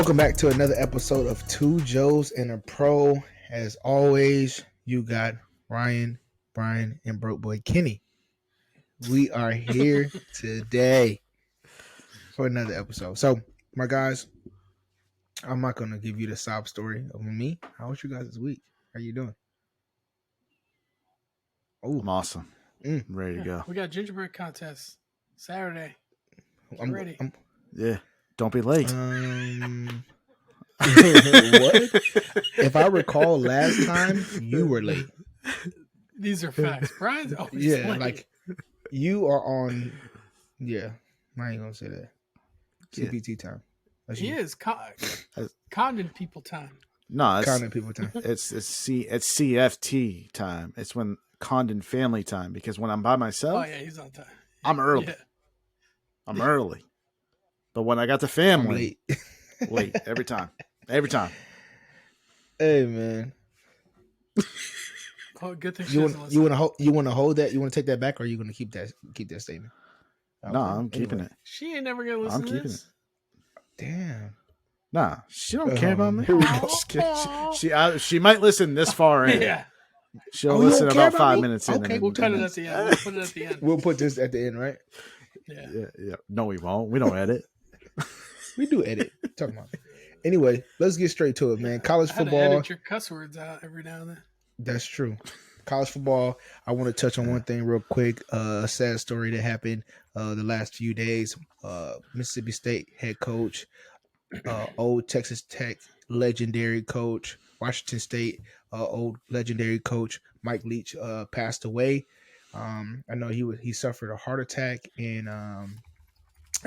Welcome back to another episode of Two Joes and a Pro. As always, you got Ryan, Brian, and Broke Boy Kenny. We are here today for another episode. So, my guys, I'm not going to give you the sob story of me. How was you guys this week? How you doing? I'm awesome. I'm ready to go. We got gingerbread contest Saturday. Get ready. Yeah. Don't be late. What? If I recall, last time you were late. These are facts. Brian's always late. Like you are on. Yeah, I ain't gonna say that. CPT time. He is Condon people time. No, it's Condon people time. It's CFT time. It's when Condon family time. Because when I'm by myself, he's on time. I'm early. Yeah. I'm early. But when I got the family, late every time. Every time. Hey man. Oh, good thing you want to hold that? You want to take that back, or are you going to keep that statement? Okay. No, I'm keeping it. She ain't never gonna listen to this. Damn. Nah, she don't care about me. Here we go. She might listen this far in. Yeah. She'll listen about 5 minutes in. Okay, we'll cut it at the end. We'll put it at the end. We'll put this at the end, right? Yeah. No, we won't. We don't edit. We do edit. Talking about. Anyway, let's get straight to it, man. College football. I had to edit your cuss words out every now and then. That's true. College football. I want to touch on one thing real quick. A sad story that happened the last few days. Mississippi State head coach, old Texas Tech legendary coach, Washington State old legendary coach Mike Leach passed away. I know he suffered a heart attack and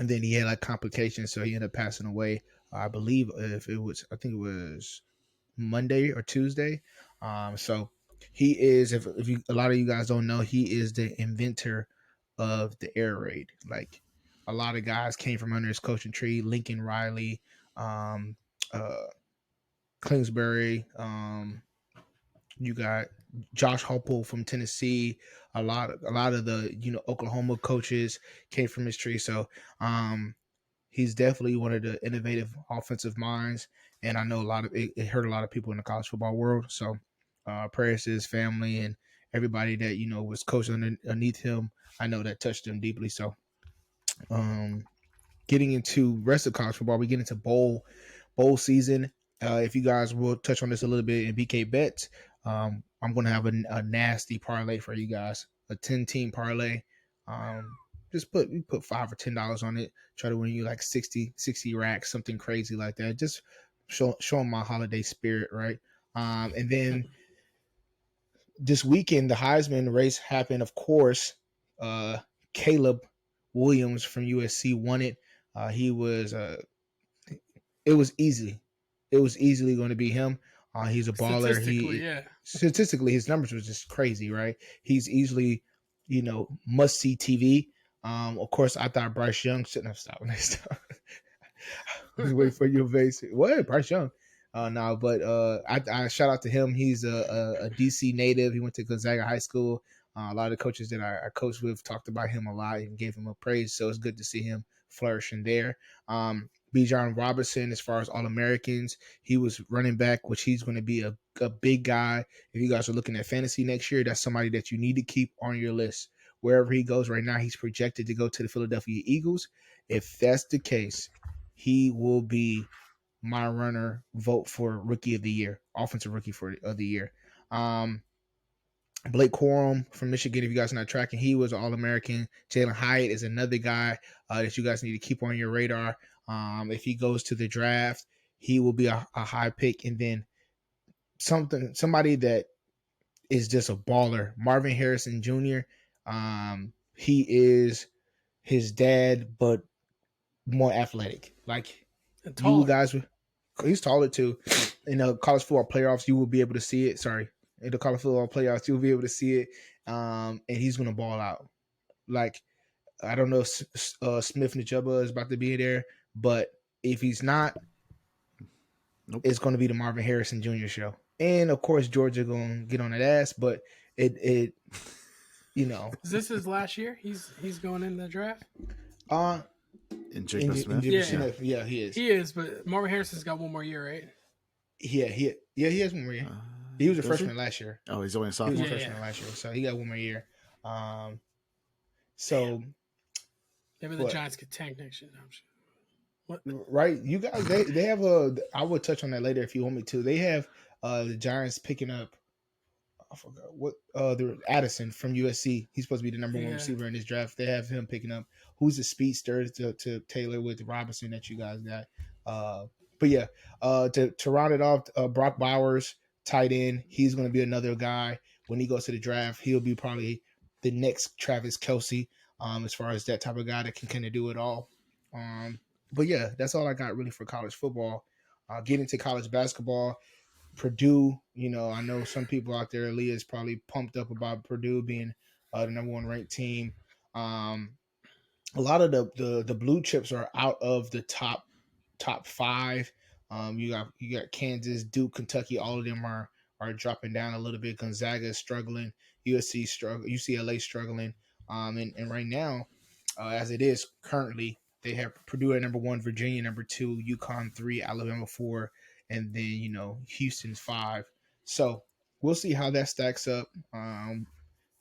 then he had like complications, so he ended up passing away. I believe I think it was Monday or Tuesday. So he is, if a lot of you guys don't know, he is the inventor of the air raid. Like a lot of guys came from under his coaching tree. Lincoln Riley, Kingsbury. You got Josh Heupel from Tennessee. A lot of the Oklahoma coaches came from his tree. So he's definitely one of the innovative offensive minds, and I know it hurt a lot of people in the college football world. So prayers to his family and everybody that was coaching underneath him. I know that touched him deeply. So getting into rest of college football, we get into bowl season. If you guys will touch on this a little bit in BK Bets, I'm going to have a nasty parlay for you guys, a 10-team parlay. Just put $5 or $10 on it. Try to win you like 60 racks, something crazy like that. Just showing my holiday spirit, right? And then this weekend, the Heisman race happened. Of course, Caleb Williams from USC won it. It was easy. It was easily going to be him. He's a baller. Statistically, his numbers was just crazy, right? He's easily, must see TV. Of course, I thought Bryce Young shouldn't have stopped next time. I was waiting for your face. What? Bryce Young? No, but I shout out to him. He's a DC native. He went to Gonzaga High School. A lot of the coaches that I coached with talked about him a lot and gave him a praise. So it's good to see him flourishing there. Bijan Robinson, as far as All-Americans, he was running back, which he's going to be a big guy. If you guys are looking at fantasy next year, that's somebody that you need to keep on your list. Wherever he goes right now, he's projected to go to the Philadelphia Eagles. If that's the case, he will be my runner vote for Rookie of the Year, Offensive Rookie of the Year. Blake Corum from Michigan, if you guys are not tracking, he was an All-American. Jalen Hyatt is another guy that you guys need to keep on your radar. If he goes to the draft, he will be a high pick. And then somebody that is just a baller, Marvin Harrison Jr. He is his dad, but more athletic. Like you guys, he's taller too. In the college football playoffs, you will be able to see it. In the college football playoffs, you'll be able to see it. And he's going to ball out. Like, I don't know if Smith Njigba is about to be there, but if he's not, it's going to be the Marvin Harrison Jr. show. And, of course, Georgia going to get on that ass, but it Is this his last year? He's going in the draft? In Jacob Smith? Yeah, he is. He is, but Marvin Harrison's got one more year, right? Yeah, he has one more year. He was a freshman last year. Oh, he's only a sophomore. He was a freshman last year, so he got one more year. So maybe the Giants could tank next year. What? Right, you guys, they have I would touch on that later if you want me to. They have the Giants picking up. I forgot what the Addison from USC. He's supposed to be the number one receiver in this draft. They have him picking up who's the speedster to Taylor with Robinson that you guys got. But yeah, to round it off, Brock Bowers, tight end. He's going to be another guy when he goes to the draft. He'll be probably the next Travis Kelce, as far as that type of guy that can kind of do it all. But yeah, that's all I got really for college football. Getting to college basketball. Purdue, I know some people out there, Leah is probably pumped up about Purdue being the number one ranked team. A lot of the blue chips are out of the top five. You got Kansas, Duke, Kentucky. All of them are dropping down a little bit. Gonzaga is struggling. USC struggle. UCLA struggling. And right now, as it is currently, they have Purdue at number 1, Virginia number 2, UConn 3, Alabama 4. And then, Houston's 5. So we'll see how that stacks up.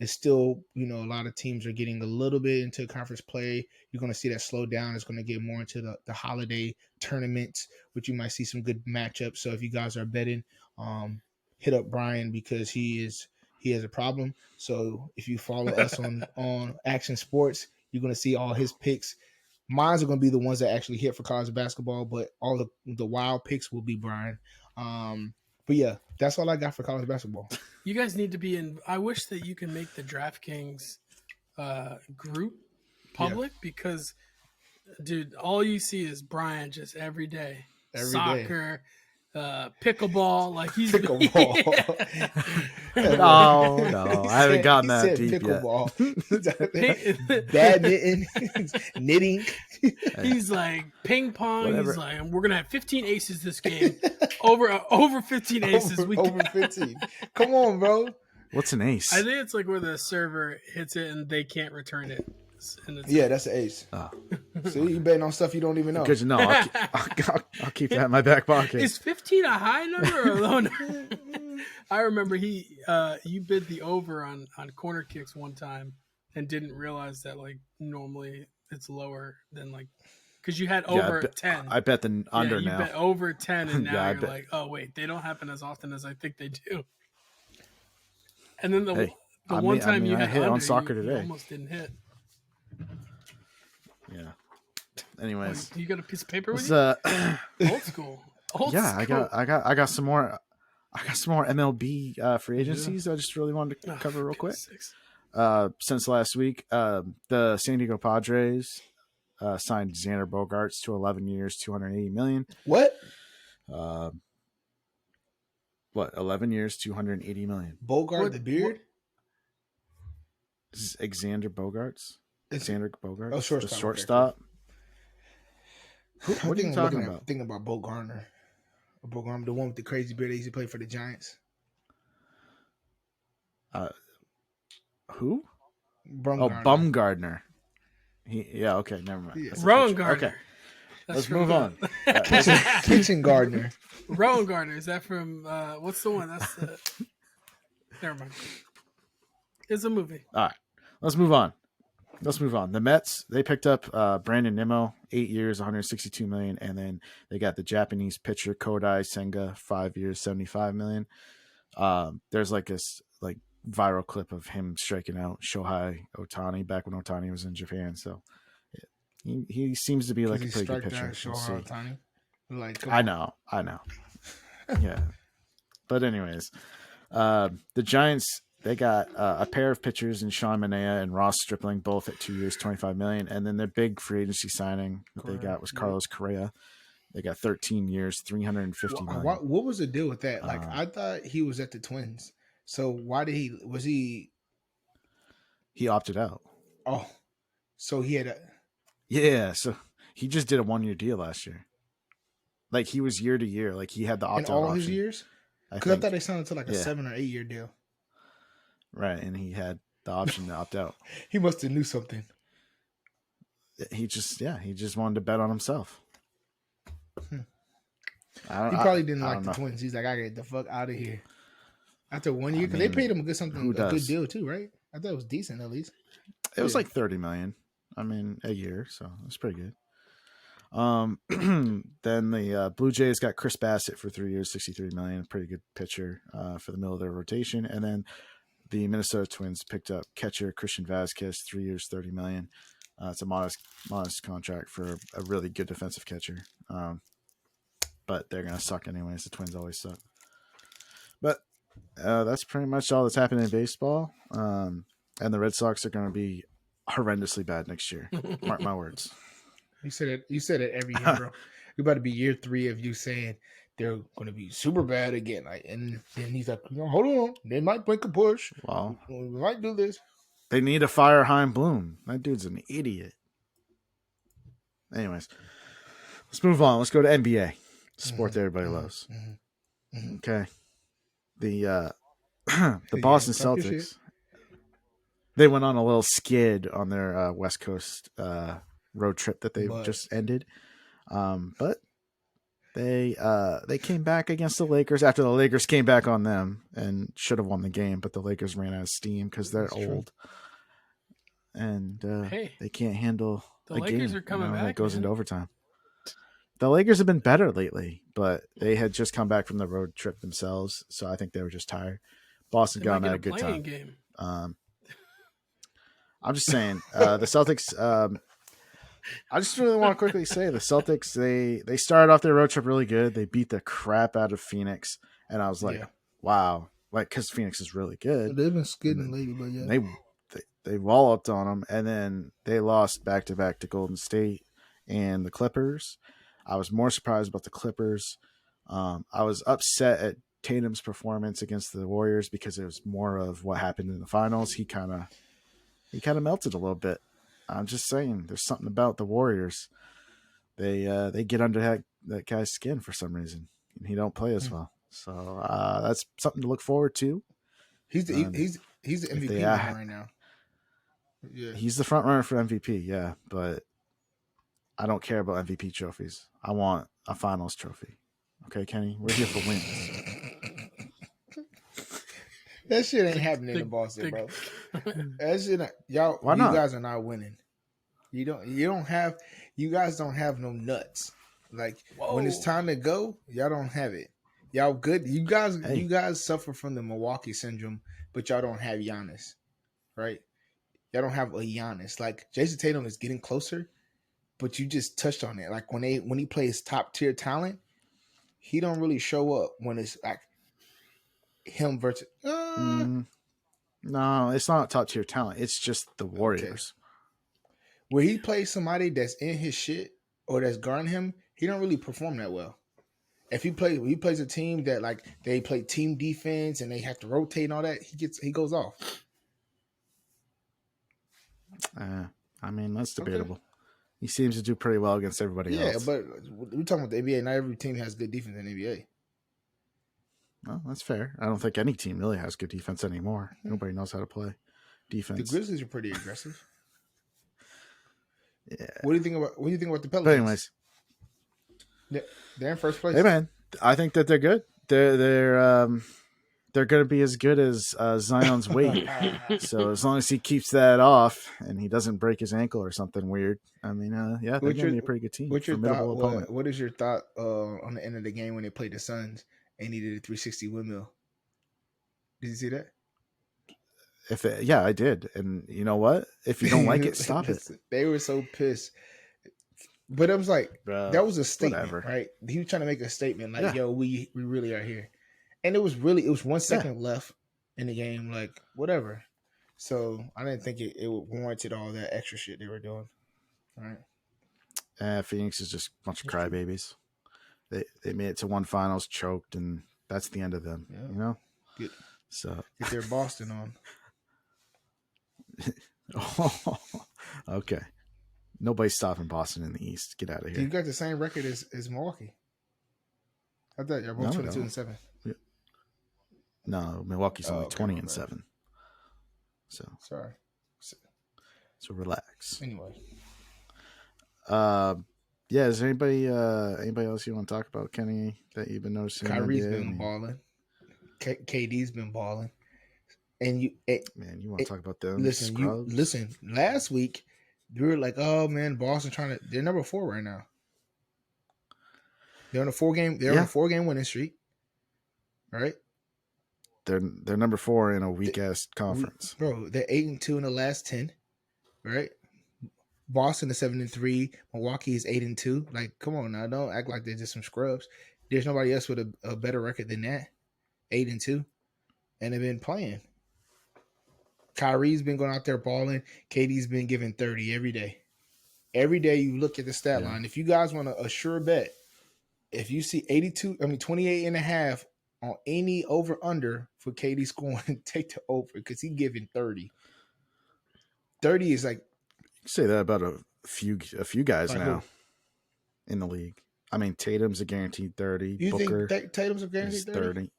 It's still, a lot of teams are getting a little bit into conference play. You're going to see that slow down. It's going to get more into the holiday tournaments, which you might see some good matchups. So if you guys are betting, hit up Brian because he has a problem. So if you follow us on Action Sports, you're going to see all his picks. Mine are going to be the ones that actually hit for college basketball, but all the wild picks will be Brian. But yeah, that's all I got for college basketball. You guys need to be in. I wish that you can make the DraftKings group public because, dude, all you see is Brian just every day. Soccer, pickleball, like he's pickleball. No, I haven't gotten that deep pickleball. Yet. Badminton, knitting. He's like ping pong. Whatever. He's like, we're gonna have 15 aces this game. Over 15 aces. Over 15. Come on, bro. What's an ace? I think it's like where the server hits it and they can't return it. Yeah, that's an ace. Oh. See, you betting on stuff you don't even know. Good to know. I'll keep that in my back pocket. Is 15 a high number or a low number? I remember you bid the over on corner kicks one time and didn't realize that like normally it's lower than like because you had over 10. I bet the under you now. Bet over 10 and now you're like, oh wait, they don't happen as often as I think they do. And then the one time you had hit under, on soccer you today. almost didn't hit. Yeah. Anyways, you got a piece of paper with you? Old school. I got some more. I got some more MLB free agencies. I just really wanted to cover real quick. Since last week, the San Diego Padres signed Xander Bogaerts to 11 years, $280 million. What? 11 years, $280 million. Bogart the beard? This is Xander Bogaerts. Xander Bogaerts. Oh, shortstop. The shortstop. What are you talking about? I'm thinking about Bo Garner. Bo Garner, the one with the crazy beard that used to play for the Giants. Who? Bumgarner. Bumgarner. Okay, never mind. Yeah. Rowan Gardner. Okay. Let's move on. Kitchen Gardner. Rowan Gardner. Is that from what's the one? That's never mind. It's a movie. All right. Let's move on. The Mets, they picked up Brandon Nimmo, 8 years, $162 million, and then they got the Japanese pitcher Kodai Senga, 5 years, $75 million. There's like this viral clip of him striking out Shohei Ohtani back when Ohtani was in Japan. So he seems to be like a pretty good pitcher. Ohtani. I know. Yeah. But anyways, the Giants, they got a pair of pitchers in Sean Manaea and Ross Stripling, both at 2 years, $25 million. And then their big free agency signing that they got was Carlos Correa. They got 13 years, $350 million. What was the deal with that? I thought he was at the Twins. So why did he opted out. Oh, so he had so he just did a 1-year deal last year. Like he was year to year. Like he had the opt-out in all option. his years? Because I thought they signed to like a 7 or 8 year deal. Right, and he had the option to opt out. He must have knew something. he just wanted to bet on himself. He probably didn't like the Twins. He's like, I get the fuck out of here. After 1 year, because they paid him a good deal too, right? I thought it was decent at least. It was like $30 million. I mean, a year, so it's pretty good. Then the Blue Jays got Chris Bassett for 3 years, $63 million. Pretty good pitcher for the middle of their rotation. And then the Minnesota Twins picked up catcher Christian Vasquez, 3 years, $30 million. It's a modest contract for a really good defensive catcher. But they're gonna suck anyways. The Twins always suck. But that's pretty much all that's happening in baseball. And the Red Sox are going to be horrendously bad next year. Mark my words. You said it every year, bro. You're about to be year 3 of you saying they're going to be super bad again. And he's like, hold on, they might make a push. Well, we might do this. They need to fire Chaim Bloom. That dude's an idiot. Anyways, let's move on. Let's go to NBA, sport that everybody loves. Okay, the Boston Celtics. They went on a little skid on their West Coast road trip that they just ended, but they came back against the Lakers after the Lakers came back on them and should have won the game, but the Lakers ran out of steam because they're old and they can't handle the game. Lakers are coming back. That goes into overtime. The Lakers have been better lately, but they had just come back from the road trip themselves, so I think they were just tired. Boston got them at a good time. Game. I'm just saying, the Celtics. I just really want to quickly say the Celtics. They started off their road trip really good. They beat the crap out of Phoenix, and I was like, wow, like because Phoenix is really good. They've been skidding lately, but yeah, they walloped on them, and then they lost back to back to Golden State and the Clippers. I was more surprised about the Clippers. I was upset at Tatum's performance against the Warriors because it was more of what happened in the finals. He kind of melted a little bit. I'm just saying, there's something about the Warriors. They get under that guy's skin for some reason, and he don't play as well. So that's something to look forward to. He's the MVP right now. Yeah, he's the front runner for MVP. Yeah, but I don't care about MVP trophies. I want a finals trophy. Okay, Kenny, we're here for wins. That shit ain't happening in Boston, bro. That shit, y'all. Why not? You guys are not winning. You guys don't have no nuts. Like when it's time to go, y'all don't have it. Y'all good. You guys suffer from the Milwaukee syndrome, but y'all don't have Giannis, right? Y'all don't have a Giannis. Like Jason Tatum is getting closer, but you just touched on it. Like when he plays top tier talent, he don't really show up when it's like him versus. No, it's not top tier talent. It's just the Warriors. Okay. Where he plays somebody that's in his shit or that's guarding him, he don't really perform that well. If he plays a team that like they play team defense and they have to rotate and all that, he goes off. I mean, that's debatable. Okay. He seems to do pretty well against everybody else. Yeah, but we're talking about the NBA. Not every team has good defense in the NBA. Well, that's fair. I don't think any team really has good defense anymore. Nobody knows how to play defense. The Grizzlies are pretty aggressive. Yeah. What do you think about the Pelicans? But anyways, they're in first place. Hey man, I think that they're good. They're going to be as good as Zion's weight. So as long as he keeps that off and he doesn't break his ankle or something weird, I mean, they're going to be a pretty good team. What's your thought? What is your thought on the end of the game when they played the Suns and he did a 360 windmill? Did you see that? I did. And you know what? If you don't like it, stop it. They were so pissed. But it was like, bro, that was a statement, whatever. Right? He was trying to make a statement like, yo, we really are here. And it was 1 second left in the game, like, whatever. So I didn't think it warranted all that extra shit they were doing. All right. Phoenix is just a bunch of crybabies. They made it to one finals, choked, and that's the end of them. Yeah. You know? Get their Boston on. Okay. Nobody's stopping Boston in the East. Get out of here. You got the same record as Milwaukee. I thought y'all both 22-7. No, Milwaukee's only 20-7. So sorry. So relax. Anyway. Yeah, is there anybody else you want to talk about, Kenny, that you've been noticing? Kyrie's been balling. KD's been balling. And you want to talk about them? Listen. Last week, we were like, "Oh man, Boston they're number 4 right now. They're on a 4-game. They're on a 4-game winning streak, right? They're number 4 in a weak ass conference, bro. They're 8-2 in the last 10, right? Boston is 7-3. Milwaukee is 8-2. Like, come on now, don't act like they're just some scrubs. There's nobody else with a better record than that, 8-2, and they've been playing. Kyrie's been going out there balling. KD's been giving 30 every day. Every day you look at the stat line. If you guys want a sure bet, if you see 28.5 on any over under for KD scoring, take the over because he's giving 30. 30 is like, you say that about a few guys now in the league. I mean, Tatum's a guaranteed 30. You Booker think Tatum's a guaranteed 30?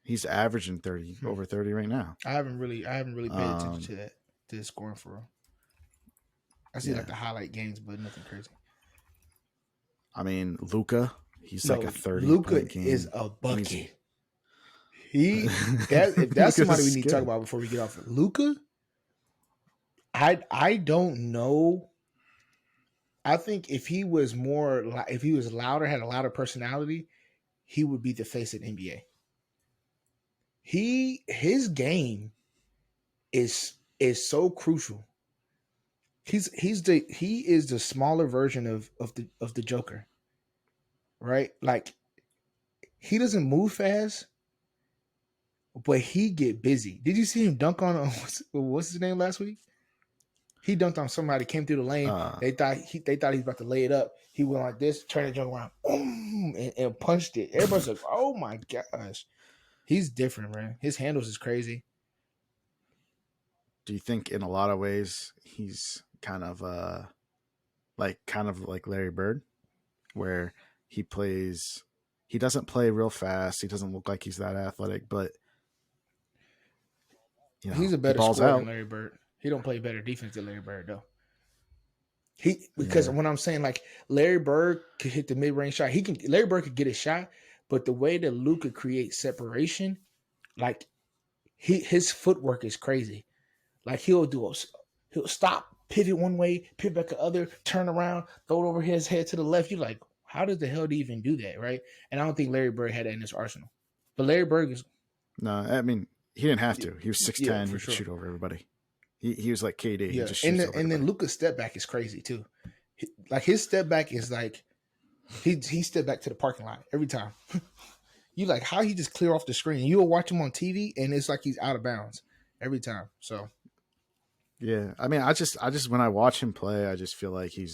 He's averaging 30, over 30 right now. I haven't really paid attention to that, to his scoring for real. I see like the highlight games, but nothing crazy. I mean, Luka, he's like a 30. Luka is a bucket. If that's somebody we need to talk about before we get off. Luka, I don't know. I think if he was louder, had a louder personality, he would be the face of the NBA. His game is so crucial. He is the smaller version of the Joker, right? Like, he doesn't move fast, but he get busy. Did you see him dunk on what's his name last week? He dunked on somebody, came through the lane. They thought he was about to lay it up. He went like this, turned the junk around, and punched it. Everybody's like, "Oh my gosh." He's different, man. His handles is crazy. Do you think in a lot of ways he's kind of like Larry Bird, where he doesn't play real fast. He doesn't look like he's that athletic, but he's a better scorer than Larry Bird. He don't play better defense than Larry Bird though. When I'm saying like Larry Bird could hit the mid-range shot, Larry Bird could get a shot, but the way that Luka creates separation, like his footwork is crazy. Like he'll stop, pivot one way, pivot back the other, turn around, throw it over his head to the left. You're like, how does the hell do you even do that, right? And I don't think Larry Bird had that in his arsenal. But Larry Bird is... No, I mean, he didn't have to. He was 6'10", he could shoot over everybody. He was like KD. He just shoots over then Luka's step back is crazy too. Like his step back is like he step back to the parking lot every time. You like how he just clear off the screen. You'll watch him on TV and it's like he's out of bounds every time. So yeah, I mean, I just when I watch him play, I just feel like he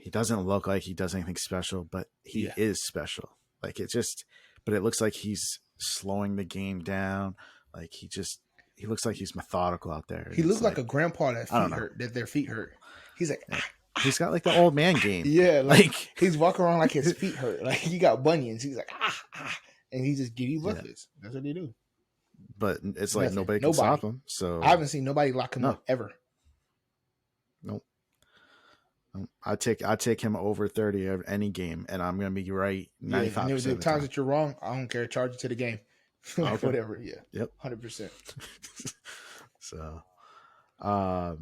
doesn't look like he does anything special, but he is special. Like but it looks like he's slowing the game down. Like he looks like he's methodical out there. He looks like a grandpa that their feet hurt. He's like, he's got like the old man game. Yeah, like he's walking around like his feet hurt. Like he got bunions. He's like, and he just give you buffets. Yeah. That's what they do. But it's like nobody can stop him. So I haven't seen nobody lock him up ever. Nope. I take him over 30 any game, and I'm gonna be right 95%. Yeah, the times that you're wrong, I don't care. Charge it to the game. Okay. Whatever. Yeah. Yep. 100%. So, yeah.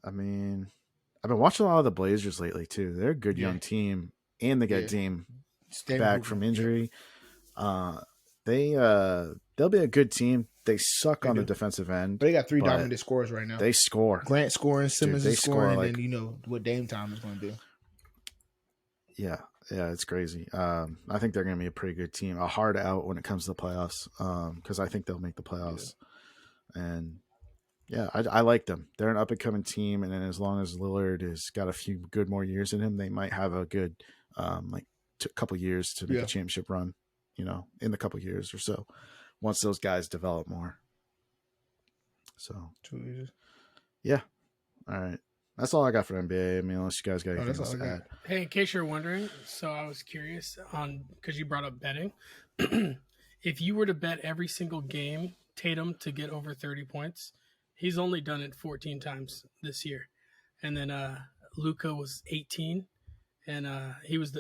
I mean, I've been watching a lot of the Blazers lately too. They're a good young team, and they got Dame back from injury. They'll be a good team. They suck on the defensive end. But they got 3 dominant scorers right now. They score. Grant scoring, Simmons is scoring, and then you know what Dame time is going to do. Yeah, it's crazy. I think they're going to be a pretty good team. A hard out when it comes to the playoffs, because I think they'll make the playoffs. Yeah. And yeah, I like them. They're an up and coming team, and then as long as Lillard has got a few good more years in him, they might have a good couple years to make a championship run. You know, in the couple years or so, once those guys develop more. So 2 years. Yeah. All right. That's all I got for NBA. I mean, unless you guys got anything else to add. Hey, in case you're wondering, so I was curious because you brought up betting. If you were to bet every single game Tatum to get over 30 points, he's only done it 14 times this year. And then Luka was 18, and he was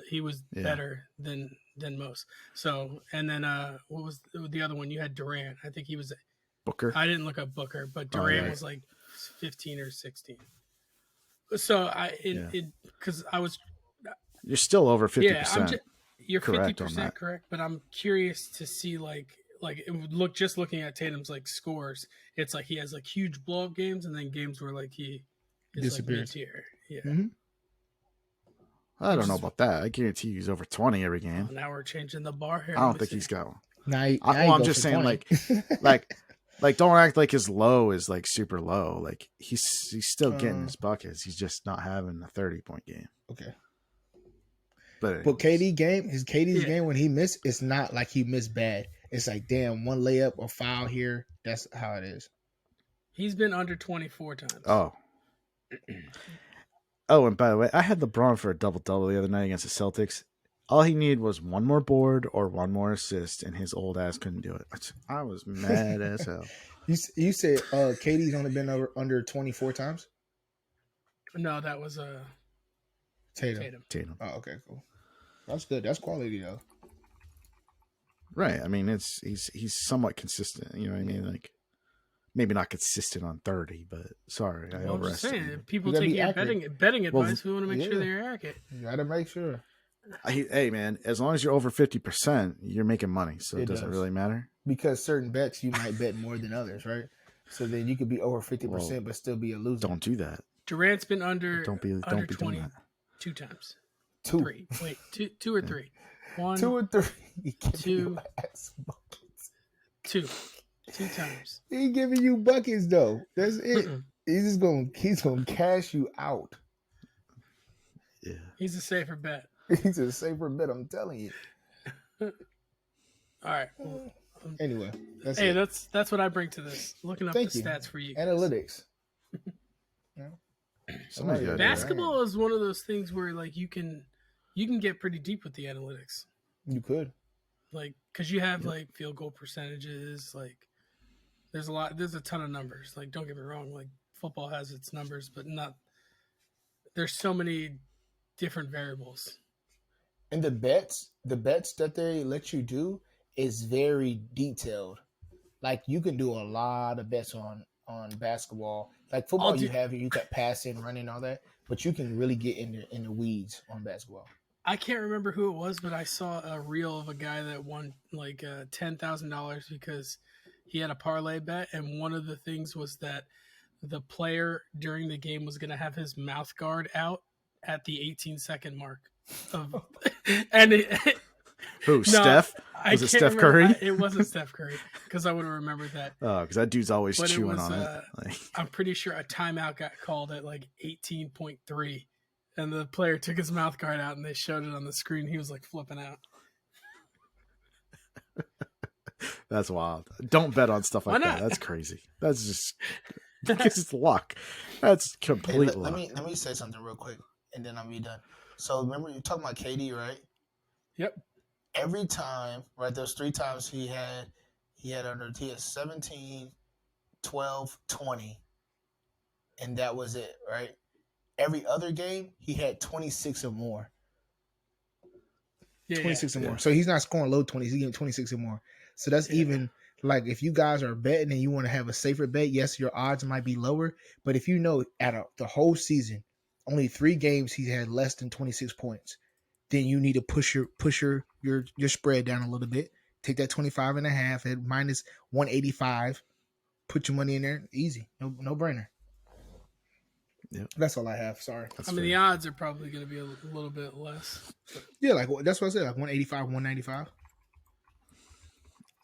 better than most. So, and then what was the other one? You had Durant. I think he was Booker. I didn't look up Booker, but Durant was like 15 or 16. So because I was. You're still over 50%. Yeah, you're 50% correct, but I'm curious to see like looking at Tatum's like scores. It's like he has like huge blow up games and then games where like he is like mid-tier. Yeah. Mm-hmm. I don't know about that. I guarantee he's over 20 every game. Now we're changing the bar here. I don't think he's got one. I'm just saying 20. like don't act like his low is like super low. Like he's still getting his buckets. He's just not having a 30-point game. Okay. But KD's game when he missed, it's not like he missed bad. It's like, damn, one layup or foul here. That's how it is. He's been under 24 times. Oh, and by the way, I had LeBron for a double-double the other night against the Celtics. All he needed was one more board or one more assist, and his old ass couldn't do it. I was mad as hell. You said KD's only been under 24 times? No, that was Tatum. Oh, okay, cool. That's good. That's quality though. Right. I mean, he's somewhat consistent. You know what I mean? Like maybe not consistent on 30, but sorry, I overestimated. I'm just saying, people take your betting advice. We want to make sure they're accurate. You got to make sure. Hey man, as long as you're over 50%, you're making money, so it doesn't really matter. Because certain bets you might bet more than others, right? So then you could be over 50%, but still be a loser. Don't do that. Durant's been under 20 that. 2 times. 2. 3. Wait, two or 3. 1, 2 or 3. 2. 2 times. He giving you buckets though. That's it. He's gonna cash you out. Yeah. He's a safer bet. He's a safer bet. I'm telling you. All right. Well, anyway, that's what I bring to this. Looking up stats for you. Analytics. Basketball is one of those things where like you can get pretty deep with the analytics. You could, like, because you have like field goal percentages. Like, there's a ton of numbers. Like, don't get me wrong. Like, football has its numbers, but not. There's so many different variables. And the bets that they let you do is very detailed. Like, you can do a lot of bets on basketball. Like football, you got passing, running, all that, but you can really get in the weeds on basketball. I can't remember who it was, but I saw a reel of a guy that won like $10,000 because he had a parlay bet, and one of the things was that the player during the game was going to have his mouth guard out at the 18-second mark. Steph? Was it Steph Curry? It wasn't Steph Curry because I would have remembered that. Oh, because that dude's always chewing on it. I'm pretty sure a timeout got called at like 18.3, and the player took his mouth guard out, and they showed it on the screen. He was like flipping out. That's wild. Don't bet on stuff like that. That's crazy. That's just because it's luck. That's complete luck. Let me say something real quick, and then I'll be done. So remember you're talking about KD, right? Yep. Every time, right, those 3 times he had 17, 12, 20, and that was it, right? Every other game, he had 26 or more. 26 or more. So he's not scoring low 20s. He's getting 26 or more. So that's even, like, if you guys are betting and you want to have a safer bet, yes, your odds might be lower. But if you know the whole season, only 3 games he had less than 26 points, then you need to push your spread down a little bit. Take that 25.5 at minus 185. Put your money in there. Easy. No brainer. Yep. That's all I have. Sorry. The odds are probably going to be a little bit less. Yeah, like that's what I said. Like 185, 195.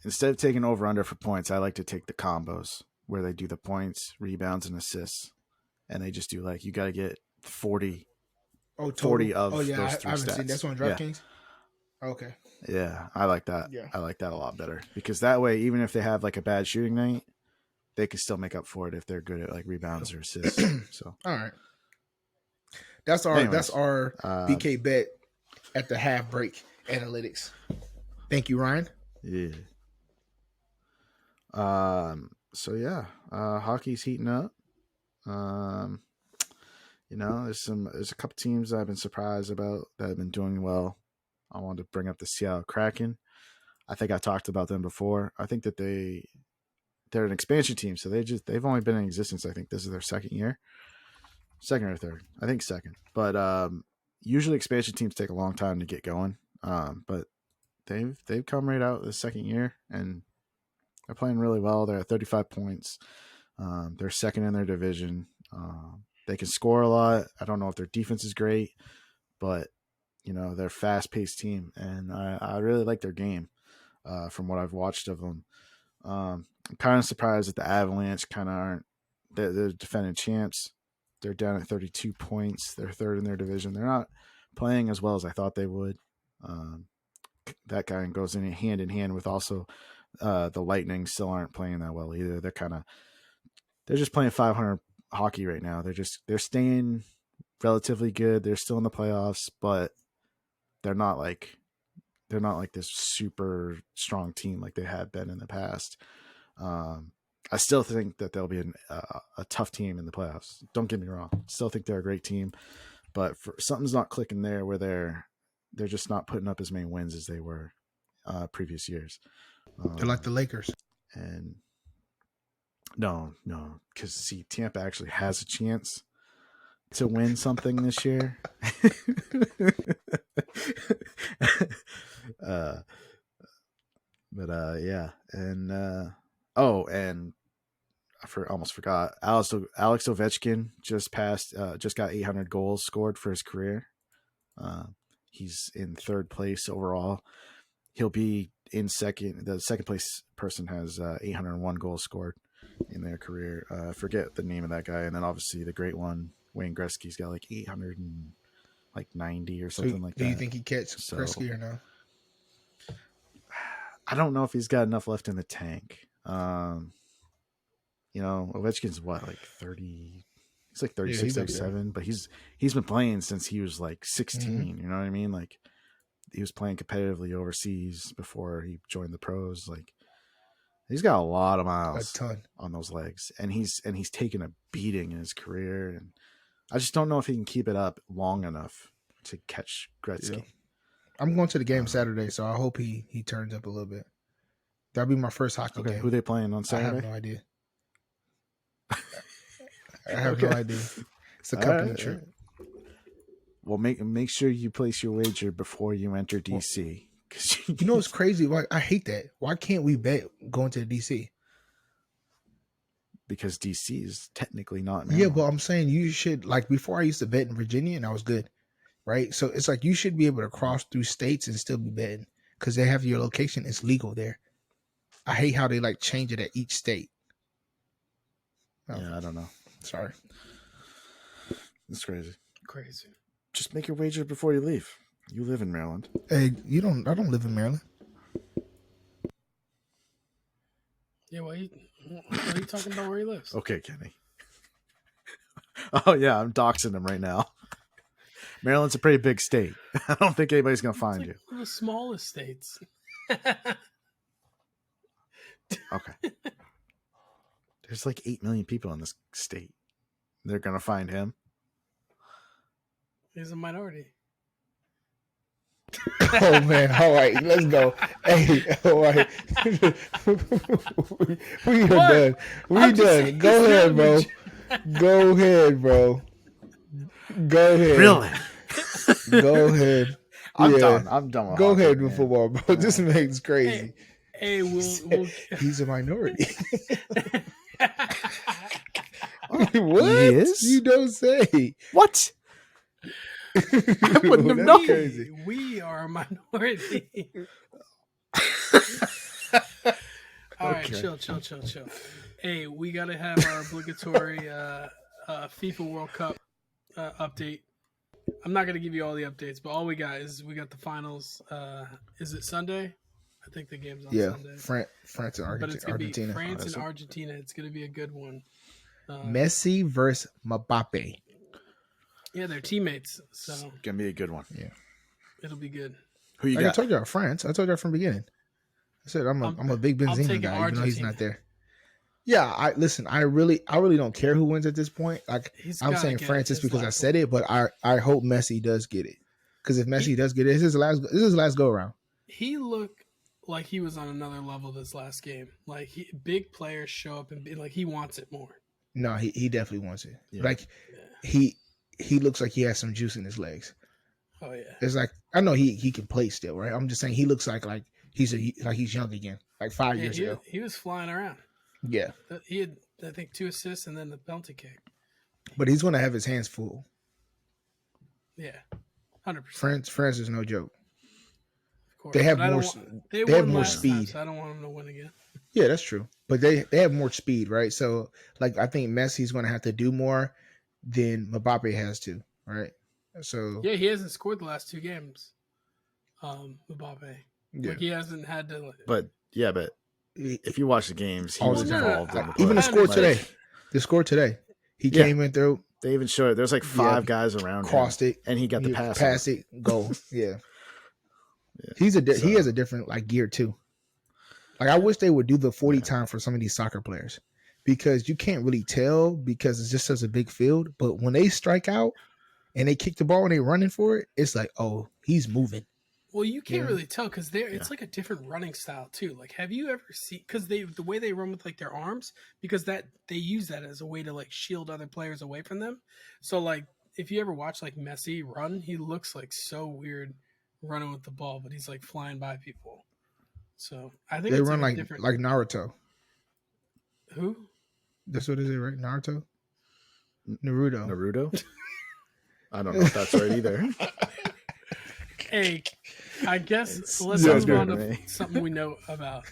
Instead of taking over under for points, I like to take the combos where they do the points, rebounds, and assists, and they just do like you got to get 40. 40 of those 3 stats. Seen that's on DraftKings. Yeah. Okay. Yeah, I like that. Yeah. I like that a lot better because that way, even if they have like a bad shooting night, they can still make up for it if they're good at like rebounds or assists. So all right, that's our BK bet at the half break analytics. Thank you, Ryan. Yeah. So yeah, hockey's heating up. there's a couple teams I've been surprised about that have been doing well. I wanted to bring up the Seattle Kraken. I think I talked about them before. I think that they're an expansion team, so they've only been in existence. I think this is their second or third. I think second. But usually expansion teams take a long time to get going. But they've come right out the second year and they're playing really well. They're at 35 points. They're second in their division. They can score a lot. I don't know if their defense is great, but they're a fast-paced team, and I really like their game from what I've watched of them. I'm kind of surprised that the Avalanche kind of aren't. They're defending champs. They're down at 32 points. They're third in their division. They're not playing as well as I thought they would. That kind of goes in hand with also the Lightning still aren't playing that well either. They're just playing 500 hockey right now. They're staying relatively good. They're still in the playoffs, but they're not like this super strong team like they have been in the past. I still think that they'll be a tough team in the playoffs. Don't get me wrong. Still think they're a great team, but something's not clicking there where they're just not putting up as many wins as they were previous years. They're like the Lakers. And no, because see, Tampa actually has a chance to win something this year. Yeah, and and I almost forgot. Alex Ovechkin just got 800 goals scored for his career. He's in third place overall. He'll be in second. The second place person has 801 goals scored in their career. I forget the name of that guy, and then obviously the great one, Wayne Gretzky's got like 890 or something like that. Do you think he catch Gretzky or no? I don't know if he's got enough left in the tank. Ovechkin's what, like 30? He's like 36, 37, but he's been playing since he was like 16. Mm-hmm. You know what I mean? Like he was playing competitively overseas before he joined the pros. Like he's got a lot of miles on those legs, and he's taken a beating in his career. And I just don't know if he can keep it up long enough to catch Gretzky. Yeah. I'm going to the game Saturday, so I hope he turns up a little bit. That'll be my first hockey game. Who are they playing on Saturday? I have no idea. I have no idea. It's a company trip. Well, make sure you place your wager before you enter DC. You know what's crazy? Like, I hate that. Why can't we bet going to the DC? Because DC is technically not Maryland. Yeah, but I'm saying you should, like, before I used to bet in Virginia and I was good, right? So it's like you should be able to cross through states and still be betting because they have your location. It's legal there. I hate how they like change it at each state. Yeah, I don't know. Sorry. It's crazy. Crazy. Just make your wager before you leave. You live in Maryland. Hey, I don't live in Maryland. Yeah, what are you talking about where he lives? Okay, Kenny. Oh, yeah, I'm doxing him right now. Maryland's a pretty big state. I don't think anybody's going to find you. One of the smallest states. Okay. There's like 8 million people in this state. They're going to find him. He's a minority. Oh, man. All right. Let's go. Hey, all right. We are done. We're done. Go ahead, bro. Go ahead, bro. Go ahead. Really? Go ahead. I'm done. I'm done with Go hockey, ahead with man. football, bro. This makes crazy. Hey, we'll... He's a minority. What? He is? You don't say. What? I wouldn't have known. Crazy. We are a minority. All right, chill. Hey, we got to have our obligatory FIFA World Cup update. I'm not going to give you all the updates, but all we got the finals. Is it Sunday? I think the game's on Sunday. France and Argentina. But it's going to be France and Argentina. It's going to be a good one. Messi versus Mbappe. Yeah, they're teammates. So it's going to be a good one. Yeah. It'll be good. Who you got? I told you about France. I told you from the beginning. I said I'm a big Benzema guy, even though he's not there. Yeah, I really don't care who wins at this point. Like I'm saying Francis because I said it, but I hope Messi does get it. Because if Messi does get it, this is his last go around. He looked like he was on another level this last game. Like big players show up and be like he wants it more. No, he definitely wants it. Yeah. Like he looks like he has some juice in his legs. Oh yeah. It's like I know he can play still, right? I'm just saying he looks like he's young again, like 5 years ago. He was flying around. Yeah. He had I think 2 assists and then the penalty kick. But he's going to have his hands full. Yeah. 100%. France is no joke. Of course. They have more speed. Time, so I don't want them to win again. Yeah, that's true. But they have more speed, right? So like I think Messi's going to have to do more than Mbappe has to, right? So yeah, he hasn't scored the last 2 games. Mbappe. Yeah. Like he hasn't had to. But if you watch the games, he was involved. Even the score today. The score today. He came in through. They even showed it. There's like 5 guys around crossed him, it, and he got the pass. Pass it, goal. Yeah. He has a different like gear too. Like I wish they would do the 40 time for some of these soccer players, because you can't really tell because it's just such a big field. But when they strike out and they kick the ball and they running for it, it's like, oh, he's moving. Well, you can't really tell because it's like a different running style too. Like, have you ever seen? Because the way they run with like their arms, because that they use that as a way to like shield other players away from them. So like, if you ever watch like Messi run, he looks like so weird running with the ball, but he's like flying by people. So I think they run like Naruto. Who? That's what is it, right? Naruto. I don't know if that's right either. Hey, I guess let's move on to something we know about.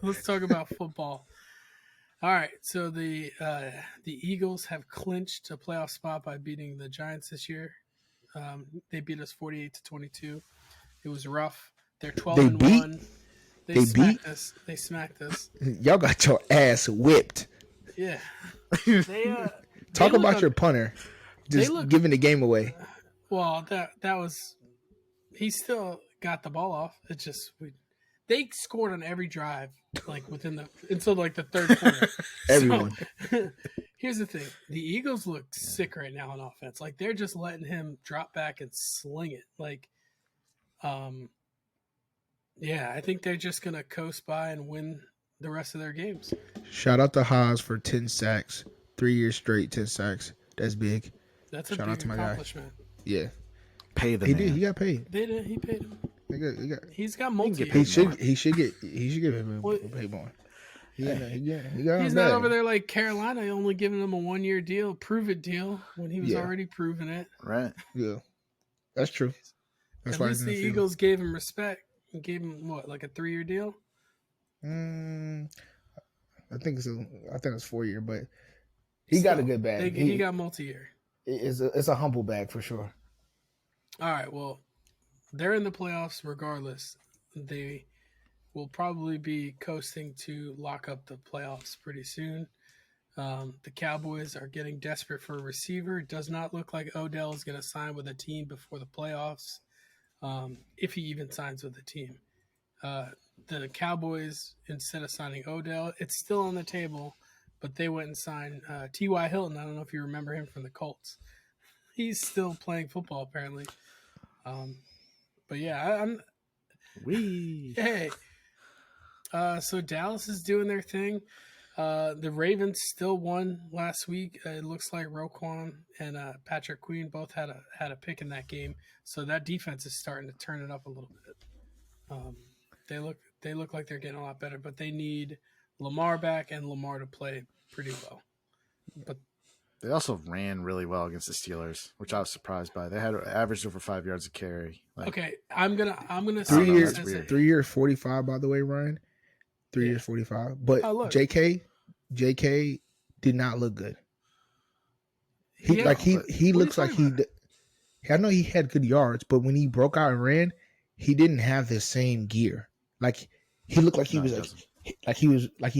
Let's talk about football. All right, so the Eagles have clinched a playoff spot by beating the Giants this year. They beat us 48-22. It was rough. They're 12-1. They smacked us. They smacked us. Y'all got your ass whipped. Yeah. Talk about your punter. Just giving the game away. Well, that was. He still got the ball off. It's just they scored on every drive, like until like the third quarter. Everyone. So, here's the thing: the Eagles look sick right now on offense. Like they're just letting him drop back and sling it. Like, yeah, I think they're just gonna coast by and win the rest of their games. Shout out to Haas for 10 sacks, 3 years straight, 10 sacks. That's big. That's a big accomplishment. Yeah. Pay the man. He did. He got paid. He paid him. He's got multi. He should get paid more. He's not over there like Carolina, only giving him a 1-year deal, prove it deal, when he was already proving it. Right. Yeah, that's true. That's At least the Eagles gave him respect and gave him like a 3-year deal. I think it's 4-year, but he got a good bag. He got multi-year. It's a humble bag for sure. All right, well, they're in the playoffs regardless. They will probably be coasting to lock up the playoffs pretty soon. The Cowboys are getting desperate for a receiver. It does not look like Odell is going to sign with a team before the playoffs, if he even signs with a team. The Cowboys, instead of signing Odell, it's still on the table, but they went and signed T.Y. Hilton. I don't know if you remember him from the Colts. He's still playing football, apparently. But yeah, Hey. So Dallas is doing their thing. The Ravens still won last week. It looks like Roquan and Patrick Queen both had a pick in that game. So that defense is starting to turn it up a little bit. They look like they're getting a lot better, but they need Lamar back and Lamar to play pretty well. But they also ran really well against the Steelers, which I was surprised by. They had averaged over 5 yards a carry. Okay, I'm gonna 3 years, 3 years 45. By the way, Ryan, 3 years 45. But JK did not look good. He looks like he. I know he had good yards, but when he broke out and ran, he didn't have the same gear. Like he looked like he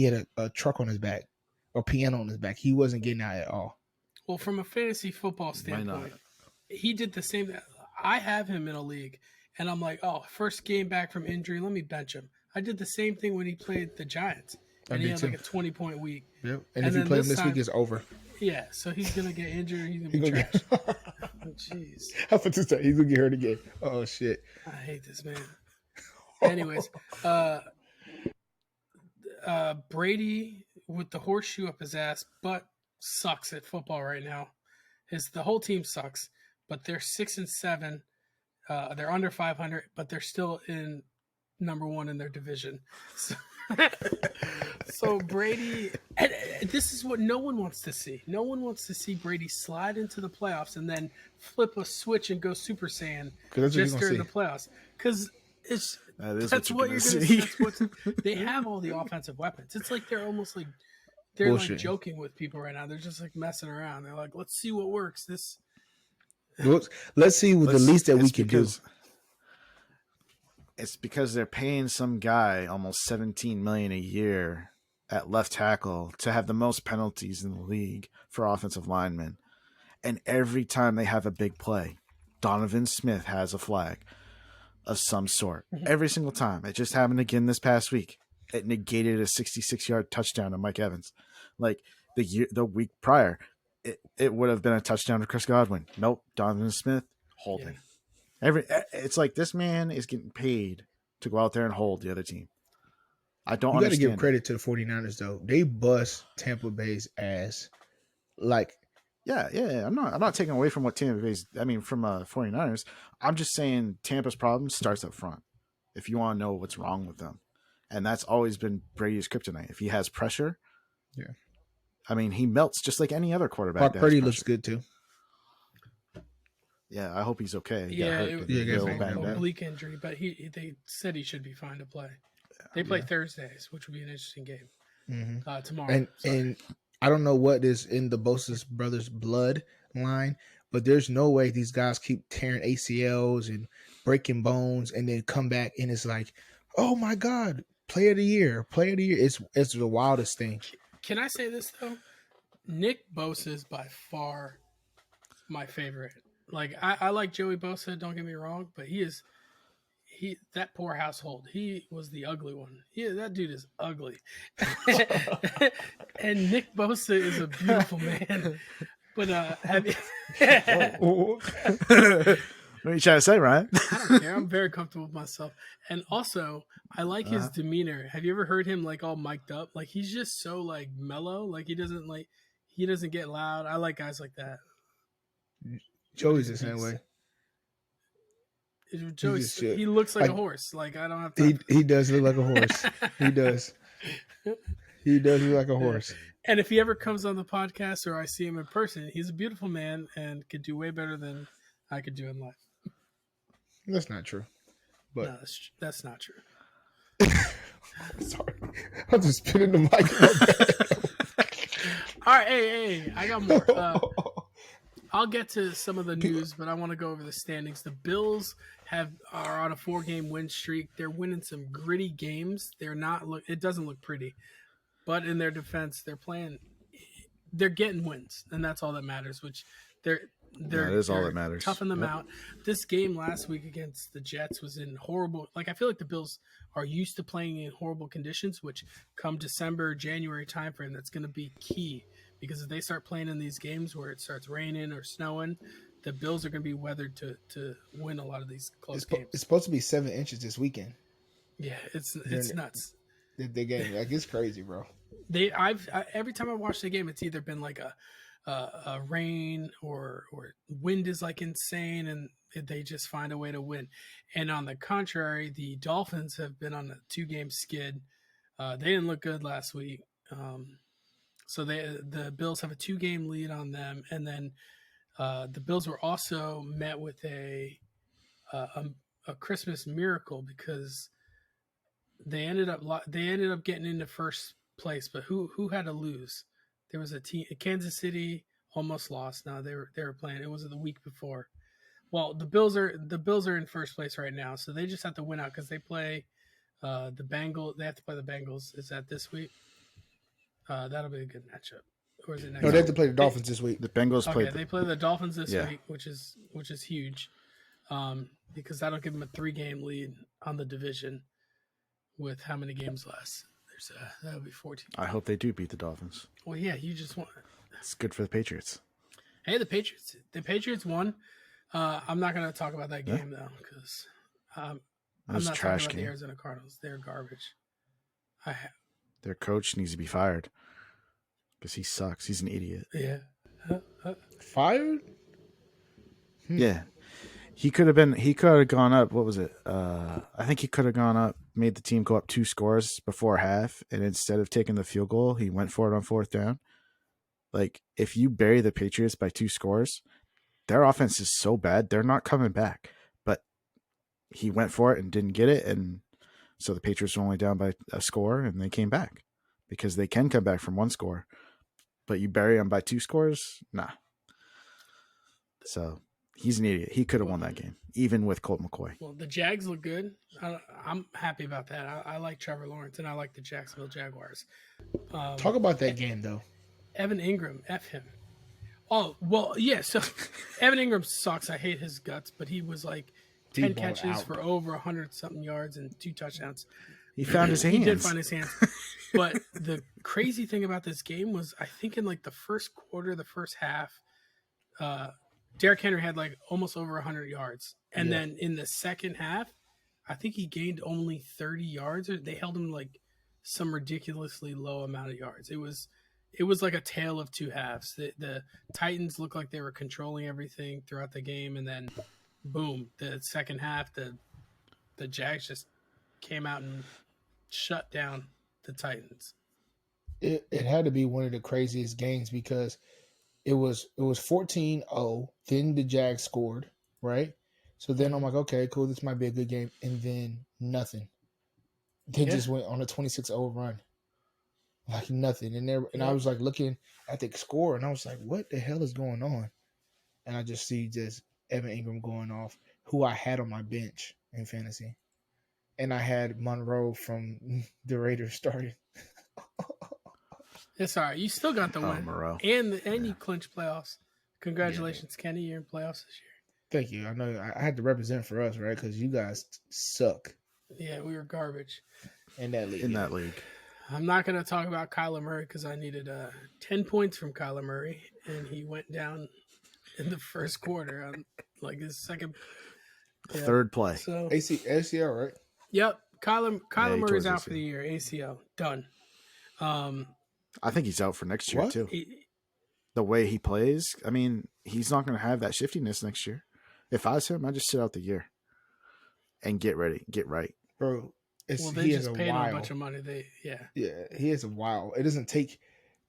had a truck on his back or piano on his back. He wasn't getting out at all. Well, from a fantasy football standpoint, he did the same. I have him in a league, and I'm like, oh, first game back from injury, let me bench him. I did the same thing when he played the Giants. And he had like a 20-point week. Yep. And if you play him this week, it's over. Yeah, so he's gonna get injured. He's gonna be trash. Jeez. I was to say he's gonna get hurt again. Oh shit. I hate this man. Anyways, Brady with the horseshoe up his ass, but sucks at football right now. The whole team sucks, but they're 6-7. They're under 500, but they're still in number one in their division. So Brady, and this is what no one wants to see. No one wants to see Brady slide into the playoffs and then flip a switch and go Super Saiyan just during the playoffs. Because that's what you're going to see. They have all the offensive weapons. It's like they're almost like they're like joking with people right now. They're just like messing around. They're like, let's see what works. Let's see what the least that we can do. It's because they're paying some guy almost $17 million a year at left tackle to have the most penalties in the league for offensive linemen. And every time they have a big play, Donovan Smith has a flag of some sort. Every single time. It just happened again this past week. It negated a 66-yard touchdown to Mike Evans. Like the week prior, it would have been a touchdown to Chris Godwin. Nope, Donovan Smith holding. Yeah. It's like this man is getting paid to go out there and hold the other team. I don't understand. You got to give credit to the 49ers though. They bust Tampa Bay's ass. Like, yeah. I'm not taking away from what Tampa Bay's. I mean, from 49ers. I'm just saying Tampa's problem starts up front. If you want to know what's wrong with them, and that's always been Brady's kryptonite. If he has pressure, yeah. I mean, he melts just like any other quarterback. Brock Purdy looks good too. Yeah, I hope he's okay. He got an oblique injury, but they said he should be fine to play. They play Thursdays, which would be an interesting game tomorrow. And I don't know what is in the Bosa brothers' blood line, but there's no way these guys keep tearing ACLs and breaking bones and then come back and it's like, oh my God, player of the year. It's the wildest thing. Can I say this though? Nick Bosa is by far my favorite. Like I like Joey Bosa, don't get me wrong, but that poor household. He was the ugly one. That dude is ugly. And Nick Bosa is a beautiful man. But have you what are you trying to say, Ryan? I don't care. I'm very comfortable with myself. And also, I like his demeanor. Have you ever heard him like all mic'd up? Like he's just so like mellow. Like he doesn't get loud. I like guys like that. Joey's the same way. He looks like a horse. Like I don't have to. He does look like a horse. He does. He does look like a horse. And if he ever comes on the podcast or I see him in person, he's a beautiful man and could do way better than I could do in life. That's not true. But no, that's not true. Sorry, I'm just spinning the mic. All right, hey, I got more. I'll get to some of the news, but I want to go over the standings. The Bills are on a 4-game win streak. They're winning some gritty games. It doesn't look pretty, but in their defense, they're getting wins, and that's all that matters. Which that is all that matters. Toughing them out. This game last week against the Jets was in horrible. Like I feel like the Bills are used to playing in horrible conditions, which come December, January timeframe, that's going to be key. Because if they start playing in these games where it starts raining or snowing, the Bills are going to be weathered to win a lot of these close games. It's supposed to be 7 inches this weekend. Yeah, it's nuts. The game, like it's crazy, bro. Every time I watch the game, it's either been like a rain or wind is like insane, and they just find a way to win. And on the contrary, the Dolphins have been on a 2-game skid. They didn't look good last week. So the Bills have a 2-game lead on them, and then the Bills were also met with a Christmas miracle because they ended up getting into first place. But who had to lose? There was a team. Kansas City almost lost. Now they were playing. It was the week before. Well, the Bills are in first place right now, so they just have to win out because they play the Bengals. They have to play the Bengals. Is that this week? That'll be a good matchup. Or is it next? No, they have to play the Dolphins this week. The Bengals play. They play the Dolphins this week, which is huge, because that'll give them a 3-game lead on the division. With how many games left? Packers. That would be 14. I hope they do beat the Dolphins. Well, yeah, you just want. It's good for the Patriots. Hey, the Patriots won. I'm not going to talk about that game though, because I'm not talking about the Arizona Cardinals. They're garbage. Their coach needs to be fired because he sucks. He's an idiot. Yeah. Fired? Yeah. He could have gone up. What was it? I think he could have gone up, made the team go up 2 scores before half. And instead of taking the field goal, he went for it on 4th down. Like, if you bury the Patriots by 2 scores, their offense is so bad, they're not coming back. But he went for it and didn't get it. And so the Patriots were only down by a score and they came back because they can come back from 1 score. But you bury them by 2 scores? Nah. So he's an idiot. He could have won that game, even with Colt McCoy. Well, the Jags look good. I'm happy about that. I like Trevor Lawrence, and I like the Jacksonville Jaguars. Talk about that game, though. Evan Ingram, F him. Oh, well, yeah, so Evan Ingram sucks. I hate his guts, but he was like 10 catches for over 100-something yards and 2 touchdowns. He found his hands. He did find his hands. But the crazy thing about this game was, I think in like the first quarter, the first half, Derrick Henry had like almost over 100 yards. And then in the second half, I think he gained only 30 yards. Or they held him like some ridiculously low amount of yards. It was like a tale of 2 halves. The Titans looked like they were controlling everything throughout the game, and then boom, the second half, the Jags just came out and shut down the Titans. It had to be one of the craziest games because it was 14-0. Then the Jags scored, right? So then I'm like, okay, cool, this might be a good game, and then nothing. They just went on a 26-0 run. Like nothing. And I was like looking at the score and I was like, what the hell is going on? And I just see Evan Ingram going off, who I had on my bench in fantasy. And I had Monroe from the Raiders starting. It's all right. You still got the win. Monroe. And you clinched playoffs. Congratulations, Kenny. You're in playoffs this year. Thank you. I know I had to represent for us, right? Because you guys suck. Yeah, we were garbage. In that league. I'm not going to talk about Kyler Murray because I needed 10 points from Kyler Murray, and he went down in the first quarter on like his second. Third play. So ACL, right? Yep. Kyler Murray's out for the year. ACL. Done. I think he's out for next year, too. The way he plays, I mean, he's not going to have that shiftiness next year. If I was him, I'd just sit out the year and get ready, get right. Bro. They just paid him a bunch of money. He has a while. It doesn't take.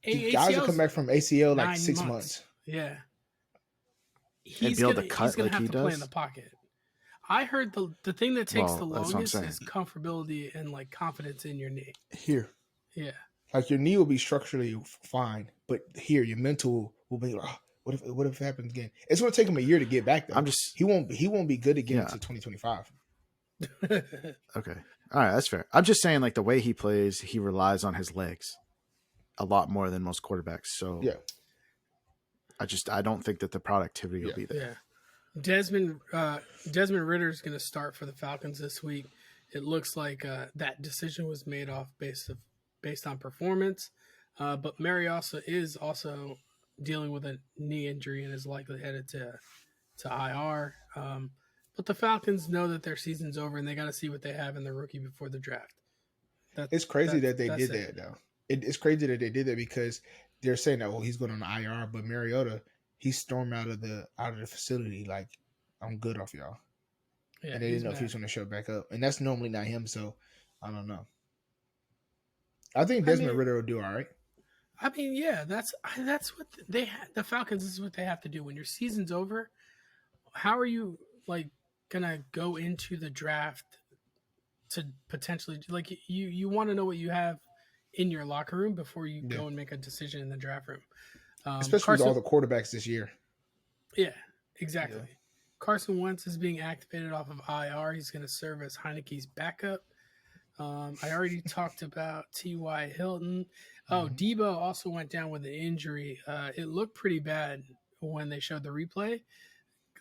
Guys will come back from ACL like 6 months. Yeah, he's going to cut like he does. Play in the pocket. I heard the thing that takes the longest is comfortability and like confidence in your knee. Here, yeah, like your knee will be structurally fine, but here your mental will be like, oh, what if it happens again? It's going to take him a year to get back. Though he won't be good again until 2025. Okay. All right, that's fair. I'm just saying, like, the way he plays, he relies on his legs a lot more than most quarterbacks. So, I don't think that the productivity will be there. Yeah. Desmond Ridder is going to start for the Falcons this week. It looks like that decision was made based on performance. But Mariota is also dealing with a knee injury and is likely headed to IR. But the Falcons know that their season's over and they got to see what they have in the rookie before the draft. It's crazy that they did that, though. It's crazy that they did that because they're saying that, he's going on the IR, but Mariota, he stormed out of the facility like, I'm good off y'all. Yeah, and they didn't know if he was going to show back up. And that's normally not him, so I don't know. I think Desmond Ridder will do all right. I mean, yeah, that's what the Falcons, this is what they have to do. When your season's over, how are you like gonna go into the draft to potentially like you want to know what you have in your locker room before you go and make a decision in the draft room, especially with all the quarterbacks this year. Yeah, exactly. Carson Wentz is being activated off of IR. He's going to serve as Heineke's backup. I already talked about T.Y. Hilton. Debo also went down with an injury. It looked pretty bad when they showed the replay.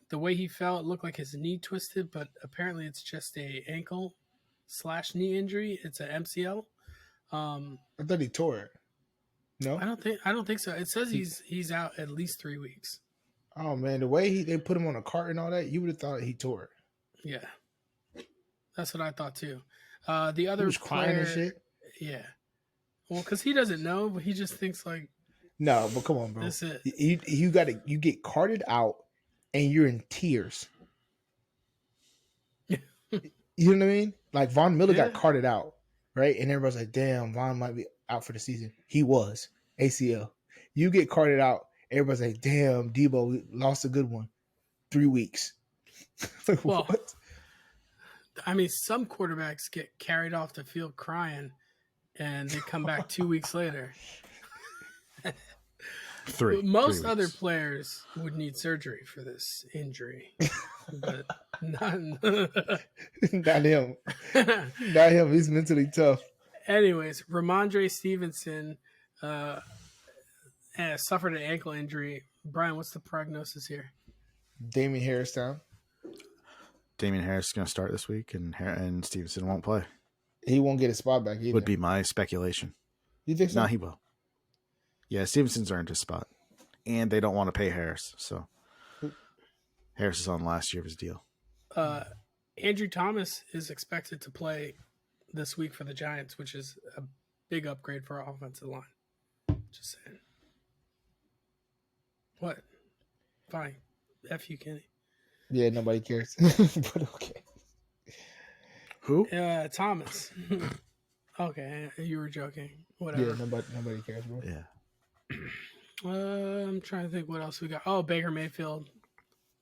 The way he fell, it looked like his knee twisted, but apparently it's just a ankle/knee injury. It's an MCL. I thought he tore it. No, I don't think so. It says he's out at least 3 weeks. Oh man, the way they put him on a cart and all that, you would have thought he tore it. Yeah, that's what I thought too. The other he was crying and shit. Yeah, well, because he doesn't know, but he just thinks like. No, but come on, bro. That's it. You get carted out, and you're in tears. You know what I mean? Like Von Miller got carted out, right? And everybody's like, "Damn, Von might be out for the season." He was ACL. You get carted out. Everybody's like, "Damn, Debo lost a good one." 3 weeks. Like, well, what? I mean, some quarterbacks get carried off the field crying, and they come back 2 weeks later. Most other players would need surgery for this injury, but not him. Not him. He's mentally tough. Anyways, Ramondre Stevenson suffered an ankle injury. Brian, what's the prognosis here? Damian Harris down. Damian Harris is going to start this week, and Stevenson won't play. He won't get his spot back either. Would be my speculation. You think so? No, he will. Yeah, Stevenson's earned his spot. And they don't want to pay Harris, so Harris is on last year of his deal. Andrew Thomas is expected to play this week for the Giants, which is a big upgrade for our offensive line. Just saying. What? Fine. F you, Kenny. Yeah, nobody cares. But okay. Who? Thomas. Okay, you were joking. Whatever. Yeah, nobody cares, bro. Yeah. I'm trying to think what else we got. Oh, Baker Mayfield.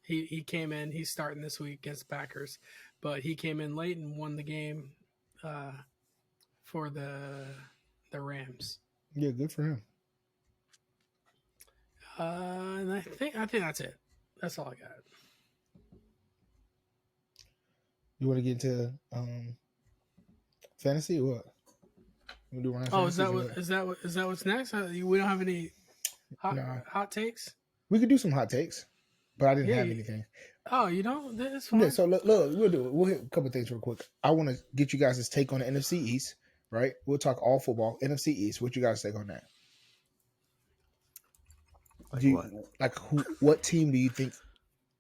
He came in. He's starting this week against Packers, but he came in late and won the game for the Rams. Yeah, good for him. And I think that's it. That's all I got. You want to get into fantasy or what? Is that what's next? We don't have any hot takes. We could do some hot takes, but I didn't have anything. Oh, you don't? That's fine. Yeah, so look, we'll do it. We'll hit a couple of things real quick. I want to get you guys' take on the NFC East, right? We'll talk all football. NFC East. What you guys take on that? What team do you think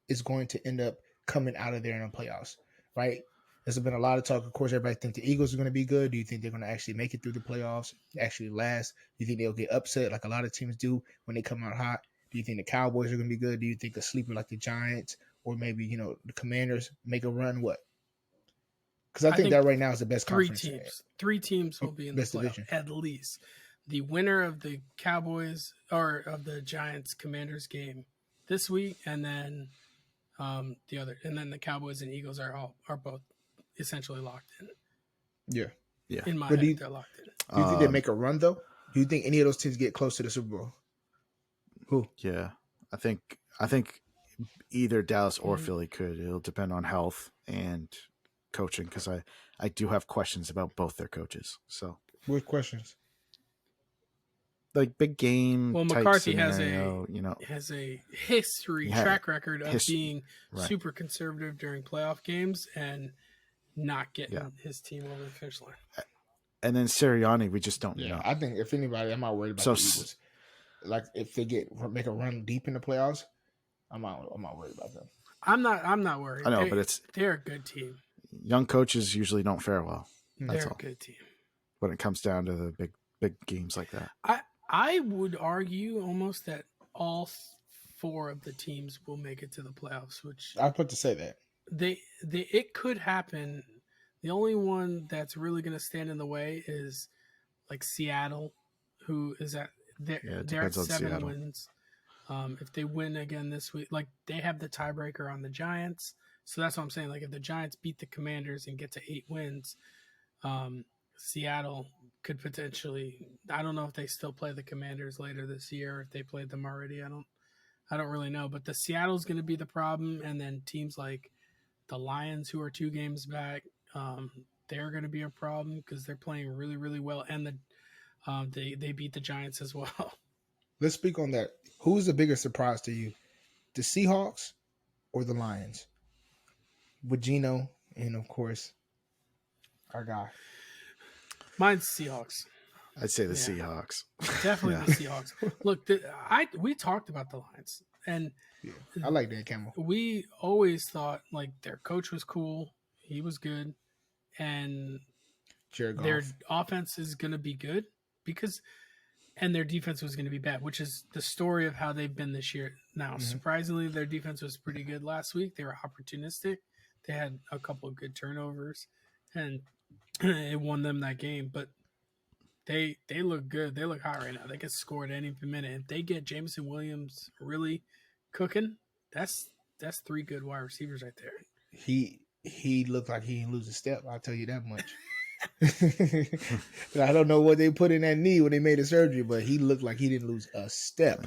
is going to end up coming out of there in the playoffs? Right? There's been a lot of talk. Of course, everybody thinks the Eagles are going to be good. Do you think they're going to actually make it through the playoffs, actually last? Do you think they'll get upset like a lot of teams do when they come out hot? Do you think the Cowboys are going to be good? Do you think a sleeper like the Giants or maybe, the Commanders make a run? What? Because I think that right now is the best conference. Three teams will be in the playoffs, division. At least. The winner of the Cowboys or of the Giants Commanders game this week, and then the Cowboys and Eagles are both essentially locked in. Yeah. In my head, they're locked in. Do you think they make a run though? Do you think any of those teams get close to the Super Bowl? Who? Yeah, I think either Dallas or Philly could. It'll depend on health and coaching because I do have questions about both their coaches. So what questions? Like big game. Well, McCarthy scenario, has a track record of being super conservative during playoff games and not getting his team over the finish line. And then Sirianni, we just don't know. I think if anybody, I'm not worried about the Eagles. Like if they make a run deep in the playoffs, I'm not worried about them. I'm not worried. I know, but they're a good team. Young coaches usually don't fare well. They're a good team when it comes down to the big games like that. I would argue almost that all four of the teams will make it to the playoffs, which I put to say that it could happen. The only one that's really going to stand in the way is like Seattle, who is they're at 7 Seattle. wins. If they win again this week, like they have the tiebreaker on the Giants, so that's what I'm saying. Like if the Giants beat the Commanders and get to 8 wins, Seattle could potentially. I don't know if they still play the Commanders later this year, or if they played them already. I don't really know. But the Seattle's going to be the problem, and then teams like the Lions, who are 2 games back, they're going to be a problem because they're playing really, really well, and they beat the Giants as well. Let's speak on that. Who's the biggest surprise to you, the Seahawks or the Lions? With Geno and of course our guy. Mine's Seahawks. I'd say the Seahawks. Definitely the Seahawks. Look, we talked about the Lions, and I like Dan Campbell. We always thought like their coach was cool. He was good, and their offense is going to be good and their defense was going to be bad, which is the story of how they've been this year. Now, surprisingly, their defense was pretty good last week. They were opportunistic. They had a couple of good turnovers, and it won them that game. But they look good. They look hot right now. They can score at any minute. If they get Jameson Williams really cooking, that's 3 good wide receivers right there. He looked like he didn't lose a step. I'll tell you that much. I don't know what they put in that knee when they made the surgery, but he looked like he didn't lose a step.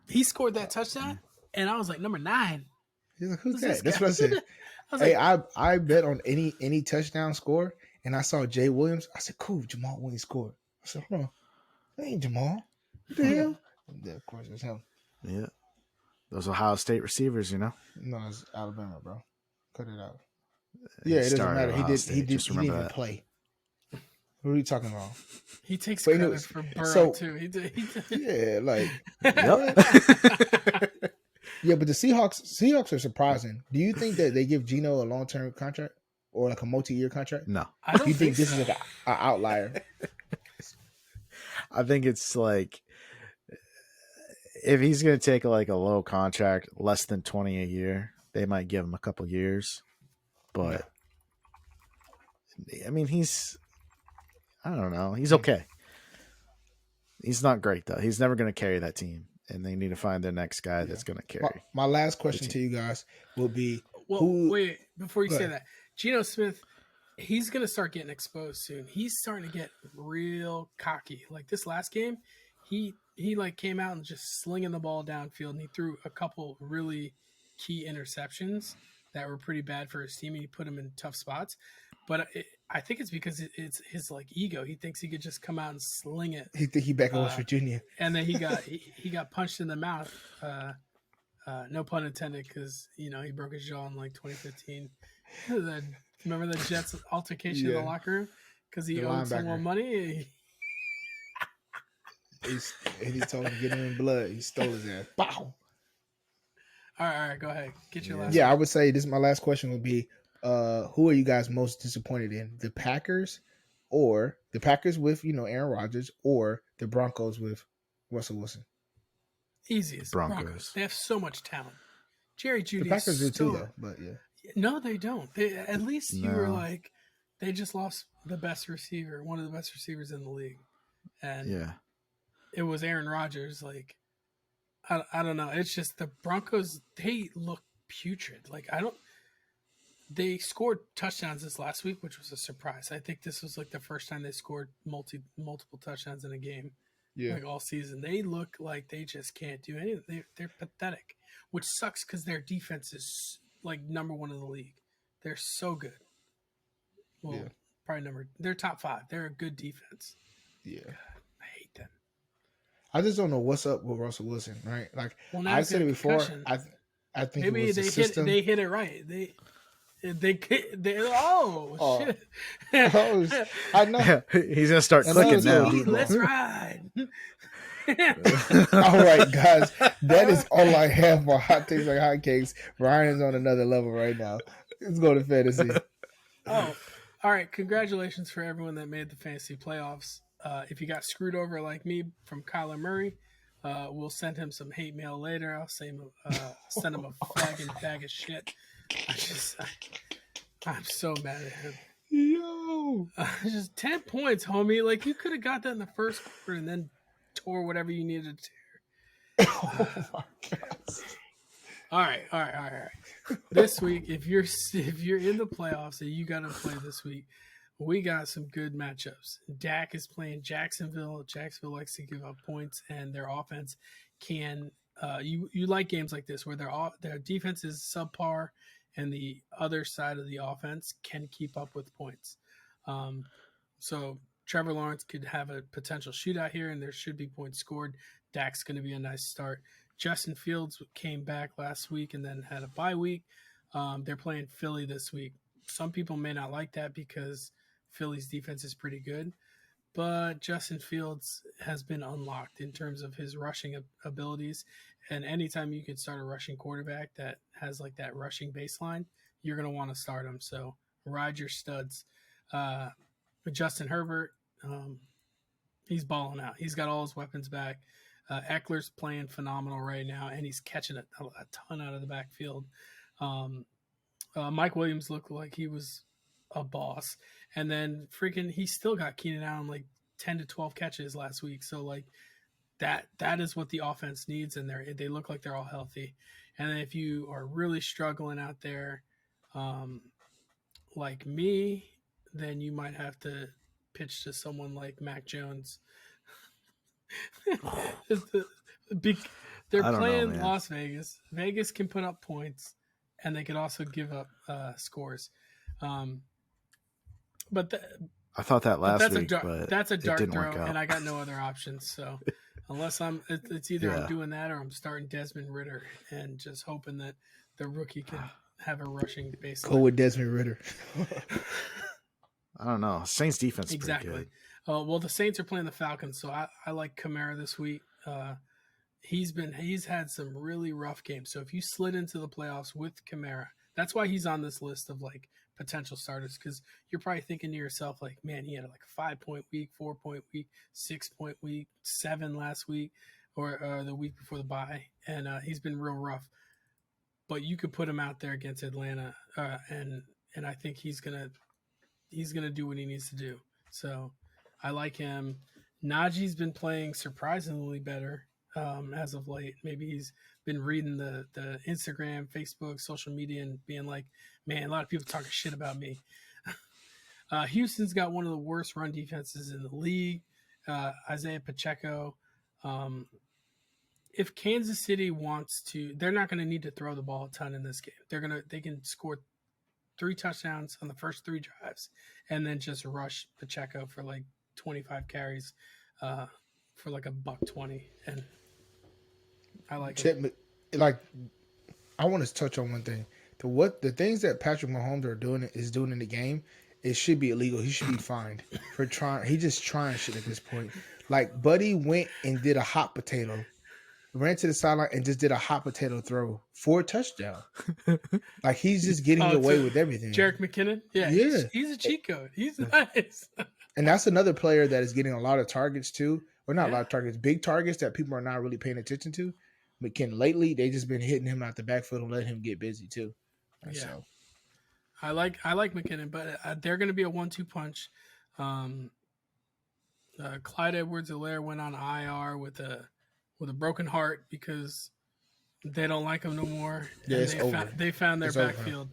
He scored that touchdown, and I was like, number 9. He's like, who's that? That's what I said. I bet on any touchdown score, and I saw Jay Williams. I said, cool, Jamal Williams scored. I said, hold on, that ain't Jamal. What the hell? Yeah, of course, it's him. Yeah, those Ohio State receivers, No, it's Alabama, bro. Cut it out. Yeah, it doesn't matter. He didn't even play. What are you talking about? He takes credit for Burrow too. He did. Yeah, like yeah, but the Seahawks are surprising. Do you think that they give Geno a long-term contract or like a multi-year contract? No. I don't think this is like an outlier? I think it's like if he's going to take like a low contract, less than 20 a year, they might give him a couple years. But I mean, I don't know. He's okay. He's not great though. He's never going to carry that team, and they need to find their next guy that's going to carry. My last question to you guys will be: wait, before you say that, Geno Smith, he's going to start getting exposed soon. He's starting to get real cocky. Like this last game, he like came out and just slinging the ball downfield, and he threw a couple really key interceptions that were pretty bad for his team, and he put him in tough spots. But I think it's because it's his like ego. He thinks he could just come out and sling it. He think he back in West Virginia, and then he got punched in the mouth. No pun intended, because he broke his jaw in like 2015. Remember the Jets altercation in the locker room because he owed someone money. He told him to get him in blood. He stole his ass. Bow. All right, go ahead. Get your last. Yeah, I would say this. My last question would be: who are you guys most disappointed in? The Packers with Aaron Rodgers, or the Broncos with Russell Wilson? Easiest Broncos. They have so much talent. Jerry Jeudy. The Packers do too, though. But yeah, no, they don't. At least you were like, they just lost the best receiver, one of the best receivers in the league, and it was Aaron Rodgers. Like, I don't know. It's just the Broncos. They look putrid. Like They scored touchdowns this last week, which was a surprise. I think this was like the first time they scored multiple touchdowns in a game, like all season. They look like they just can't do anything. They're pathetic, which sucks because their defense is like number 1 in the league. They're so good. Well, probably they're top 5. They're a good defense. Yeah, God, I hate them. I just don't know what's up with Russell Wilson, right? Like I said it before. I think maybe it was they hit it right. They shit. I know. He's gonna start clicking now. Let's ride. All right, guys. That is all I have for hot takes like hotcakes. Ryan is on another level right now. Let's go to fantasy. Oh, all right. Congratulations for everyone that made the fantasy playoffs. If you got screwed over like me from Kyler Murray, we'll send him some hate mail later. I'll send him a flagging bag of shit. I'm so mad at him. Yo, just 10 points, homie. Like, you could have got that in the first quarter and then tore whatever you needed to tear. Oh my God. All right. This week, if you're in the playoffs and you got to play this week, we got some good matchups. Dak is playing Jacksonville. Jacksonville likes to give up points, and their offense can. You like games like this where their defense is subpar, and the other side of the offense can keep up with points. So Trevor Lawrence could have a potential shootout here, and there should be points scored. Dak's going to be a nice start. Justin Fields came back last week and then had a bye week. They're playing Philly this week. Some people may not like that because Philly's defense is pretty good. but Justin Fields has been unlocked in terms of his rushing abilities. And anytime you can start a rushing quarterback that has like that rushing baseline, you're going to want to start him. So ride your studs. Justin Herbert, he's balling out. He's got all his weapons back. Eckler's playing phenomenal right now, and he's catching a ton out of the backfield. Mike Williams looked like he was a boss. And then he still got Keenan Allen like 10 to 12 catches last week. So like that is what the offense needs, and they look like they're all healthy. And then if you are really struggling out there, like me, then you might have to pitch to someone like Mac Jones. They're playing Las Vegas. Vegas can put up points, and they could also give up scores. But I thought that last week, but that's a dart throw, and I got no other options. So unless it's either I'm doing that or I'm starting Desmond Ridder and just hoping that the rookie can have a rushing baseline. Go with Desmond Ridder. I don't know. Saints defense is pretty good. Well, the Saints are playing the Falcons, so I like Kamara this week. He's had some really rough games. So if you slid into the playoffs with Kamara, that's why he's on this list of like potential starters, because you're probably thinking to yourself like, man, he had like a 5-point week, 4-point week, 6-point week, 7 last week, or the week before the bye, and he's been real rough. But you could put him out there against Atlanta, and I think he's gonna do what he needs to do. So I like him. Najee's been playing surprisingly better as of late. Maybe he's been reading the Instagram, Facebook, social media, and being like, man, a lot of people talking shit about me. Houston's got one of the worst run defenses in the league. Isaiah Pacheco. If Kansas City wants to, they're not going to need to throw the ball a ton in this game. They can score 3 touchdowns on the first 3 drives, and then just rush Pacheco for like 25 carries for like $120, and I like it. Like, I want to touch on one thing. The things that Patrick Mahomes is doing in the game, it should be illegal. He should be fined for trying. He just trying shit at this point. Like, Buddy went and did a hot potato, ran to the sideline and just did a hot potato throw for a touchdown. Like, he's just getting away with everything. Jerick McKinnon? Yeah. He's a cheat code. He's nice. And that's another player that is getting a lot of targets too. Or not a lot of targets, big targets that people are not really paying attention to. McKinnon, lately, they just been hitting him out the backfield and letting him get busy too. Yeah. So. I like McKinnon, but they're going to be a 1-2 punch. Clyde Edwards-Helaire went on IR with a broken heart because they don't like him no more. Yeah, they found their backfield.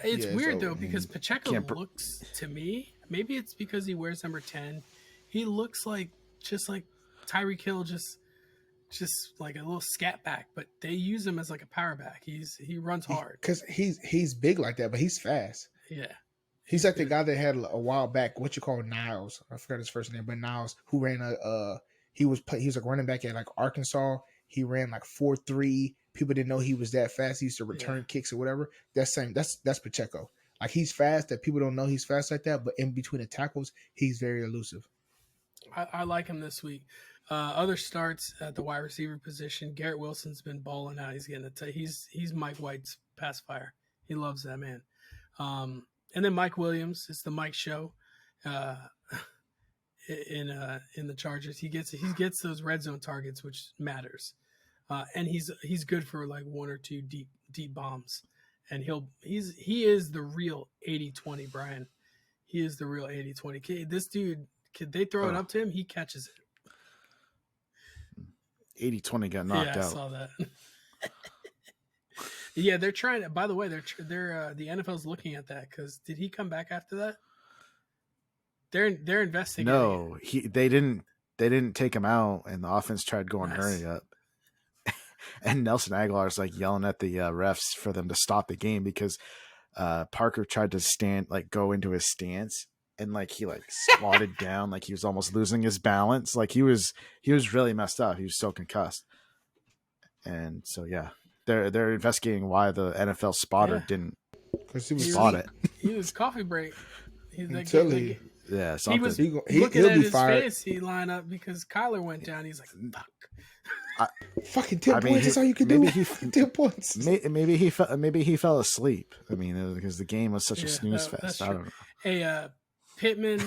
It's weird though, because Pacheco looks, to me, maybe it's because he wears number 10. He looks just like Tyreek Hill, just like a little scat back, but they use him as like a power back. He runs hard because he's big like that, but he's fast. Yeah, he's like the guy that had a while back. What you call Niles? I forgot his first name, but Niles, who ran he was like running back at like Arkansas. He ran like 4.3. People didn't know he was that fast. He used to return kicks or whatever. That's Pacheco. Like, he's fast that people don't know he's fast like that, but in between the tackles, he's very elusive. I like him this week. Other starts at the wide receiver position. Garrett Wilson's been balling out. He's getting he's Mike White's pacifier. He loves that man. And then Mike Williams. It's the Mike show. In the Chargers, he gets those red zone targets, which matters. And he's good for like 1 or 2 deep bombs. And he is the real 80-20, Brian. He is the real 80-20. This dude, could they throw it up to him? He catches it. 80-20 got knocked out. Yeah, I saw that. Yeah, they're trying to. By the way, they're the NFL's looking at that, because did he come back after that? They're investigating. No, they didn't take him out, and the offense tried going hurry up. And Nelson Aguilar's like yelling at the refs for them to stop the game because Parker tried to go into his stance, and like he like squatted down, like he was almost losing his balance. Like he was really messed up. He was so concussed. And so they're investigating why the NFL spotter didn't spot it. He was coffee break. Yeah, he was looking at his fantasy lineup because Kyler went down. He's like, fuck. Fucking 10 points is all you can do. 10 points. Maybe he fell asleep. I mean, because the game was such a snooze fest. I don't know. Hey, Pittman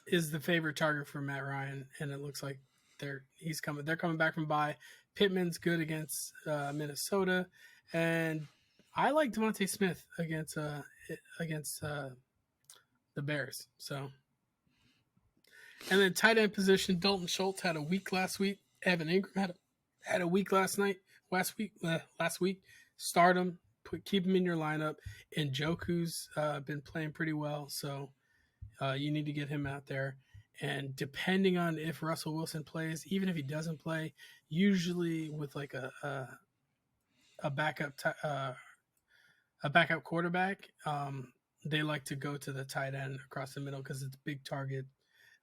is the favorite target for Matt Ryan, and it looks like they're coming back from bye. Pittman's good against Minnesota, and I like Devontae Smith against the Bears. So, and then tight end position, Dalton Schultz had a week last week. Evan Ingram had a week last week. Start him, keep him in your lineup. And Njoku's been playing pretty well, so you need to get him out there. And depending on if Russell Wilson plays, even if he doesn't play, usually with like a backup quarterback, they like to go to the tight end across the middle because it's big target.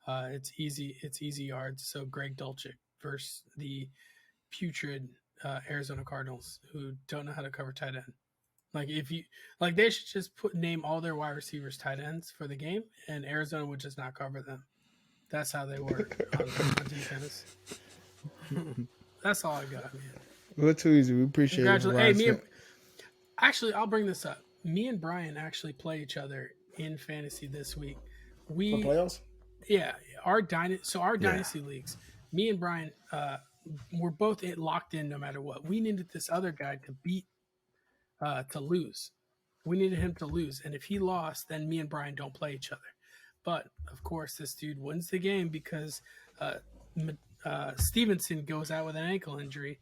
It's easy yards. So Greg Dulcich versus the putrid Arizona Cardinals, who don't know how to cover tight end. Like they should just name all their wide receivers tight ends for the game, and Arizona would just not cover them. That's how they work on defense. That's all I got, man. Well, too easy. We appreciate it. Hey, actually, I'll bring this up. Me and Brian actually play each other in fantasy this week. For playoffs? Yeah, our dynasty leagues. Me and Brian, we're both locked in no matter what. We needed this other guy to beat, to lose. We needed him to lose, and if he lost, then me and Brian don't play each other. But of course, this dude wins the game because Stevenson goes out with an ankle injury,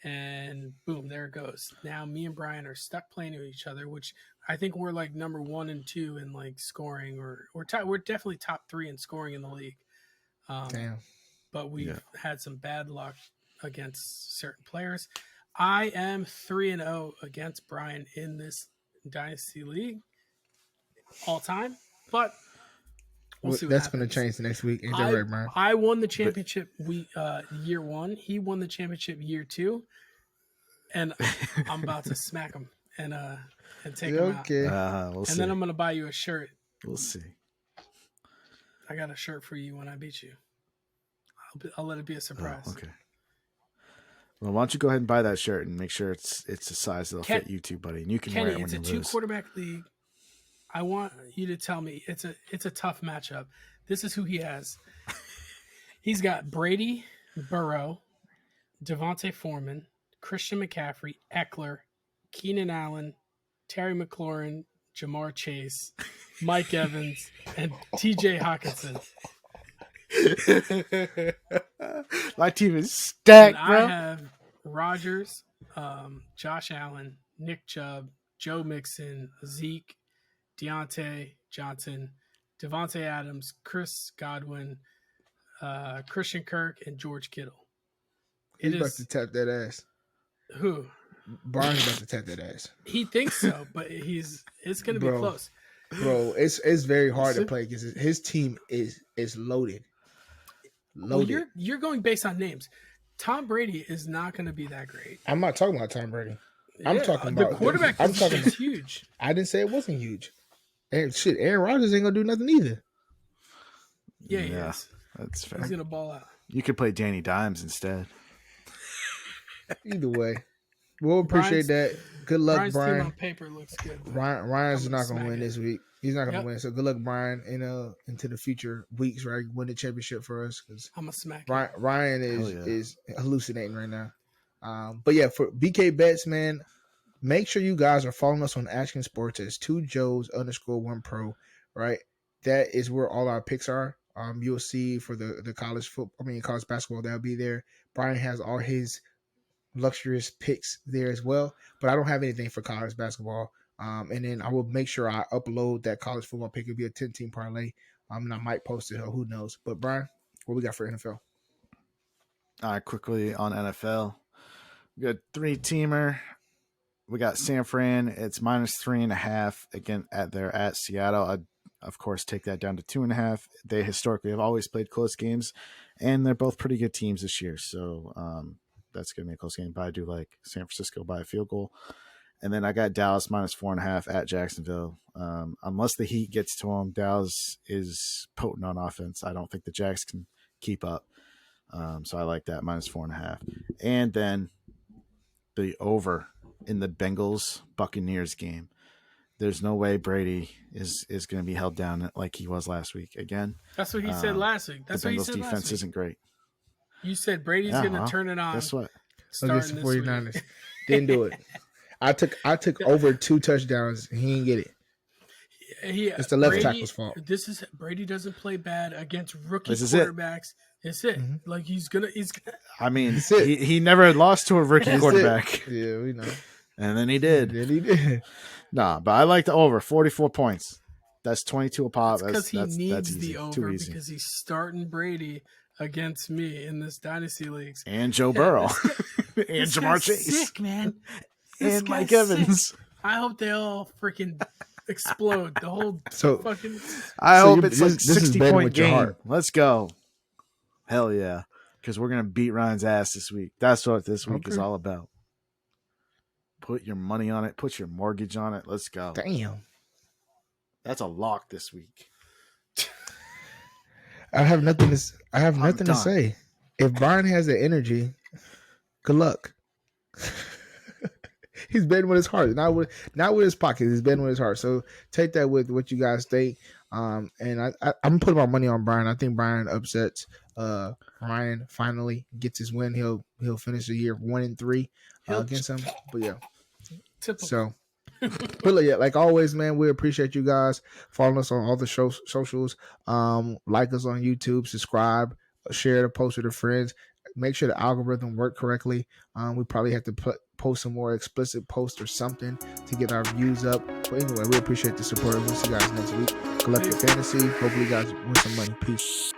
and boom, there it goes. Now me and Brian are stuck playing to each other, which I think we're like number 1 and 2 in like scoring, or we're definitely top 3 in scoring in the league. Damn. But we've had some bad luck against certain players. I am 3-0 against Brian in this dynasty league all time, but we'll see. That's going to change the next week. Ain't that right, Brian? I won the championship year 1. He won the championship year 2, and I'm about to smack him and take him out. We'll see. Then I'm going to buy you a shirt. We'll see. I got a shirt for you when I beat you. I'll let it be a surprise. Oh, okay. Well, why don't you go ahead and buy that shirt and make sure it's a size that'll fit you too, buddy, and you can wear it when you lose. It's a 2-quarterback league. I want you to tell me it's a tough matchup. This is who he has. He's got Brady, Burrow, Devontae Foreman, Christian McCaffrey, Eckler, Keenan Allen, Terry McLaurin, Jamar Chase, Mike Evans, and TJ Hawkinson. My team is stacked, bro. I have Rodgers, Josh Allen, Nick Chubb, Joe Mixon, Zeke, Deontay Johnson, Devontae Adams, Chris Godwin, Christian Kirk, and George Kittle. He's about to tap that ass. Who? Brian's about to tap that ass. He thinks so, but it's going to be close. Bro, it's very hard to play because his team is loaded. Well, you're going based on names. Tom Brady is not going to be that great. I'm not talking about Tom Brady. I'm talking about the quarterback position is huge. I didn't say it wasn't huge. Aaron Rodgers ain't gonna do nothing either. Yeah, he is. That's fair. He's gonna ball out. You could play Danny Dimes instead. Either way, we'll appreciate that. Good luck, Brian's Brian. team on paper looks good. Ryan's not gonna win this week. He's not gonna win. So good luck, Brian, into the future weeks, right? Win the championship for us because I'm a smack. Ryan is hallucinating right now. But yeah, for BK Bets, man, make sure you guys are following us on Ashkin Sports as 2Joes_1Pro, right? That is where all our picks are. You'll see for the college basketball, that'll be there. Brian has all his luxurious picks there as well, but I don't have anything for college basketball. And then I will make sure I upload that college football pick. It'll be a 10-team parlay. And I might post it, or who knows. But Brian, what we got for NFL? Quickly on NFL. We got 3-teamer. We got San Fran. It's -3.5 again at Seattle. I'd, of course, take that down to 2.5. They historically have always played close games, and they're both pretty good teams this year. So that's going to be a close game. But I do like San Francisco by a field goal. And then I got Dallas -4.5 at Jacksonville. Unless the Heat gets to them, Dallas is potent on offense. I don't think the Jacks can keep up. So I like that -4.5. And then the over in the Bengals-Buccaneers game. There's no way Brady is going to be held down like he was last week again. That's what he said last week. That's what he said last week. The Bengals defense isn't great. You said Brady's going to turn it on. Guess what? Against the 49ers. Didn't do it. I took over 2 touchdowns. He didn't get it. It's the left tackle's fault. Brady doesn't play bad against rookie quarterbacks. It's it. Mm-hmm. Like he's gonna. I mean, he never lost to a rookie quarterback. Yeah, we know. And then he did. Nah, but I like the over 44 points. That's 22 a pop. Because he needs the over because he's starting Brady against me in this dynasty leagues and Joe Burrow and Jamar Chase, sick man, and Mike Evans. Sick. I hope they all freaking explode. The whole fucking. I hope it's like 60-point game. Heart. Let's go. Hell yeah. Because we're going to beat Ryan's ass this week. That's what this week is all about. Put your money on it. Put your mortgage on it. Let's go. Damn. That's a lock this week. I have nothing to say. If Brian has the energy, good luck. He's betting with his heart, not with his pocket. He's betting with his heart. So take that with what you guys think. And I'm putting my money on Brian. I think Brian upsets Ryan. Finally gets his win. He'll finish the year 1-3 against him. But yeah, typical. So. But yeah, like always, man, we appreciate you guys following us on all the socials. Like us on YouTube, subscribe, share the post with your friends. Make sure the algorithm work correctly. We probably have to post some more explicit posts or something to get our views up. But anyway, we appreciate the support. We'll see you guys next week. Collective Fantasy. Hopefully you guys win some money. Peace.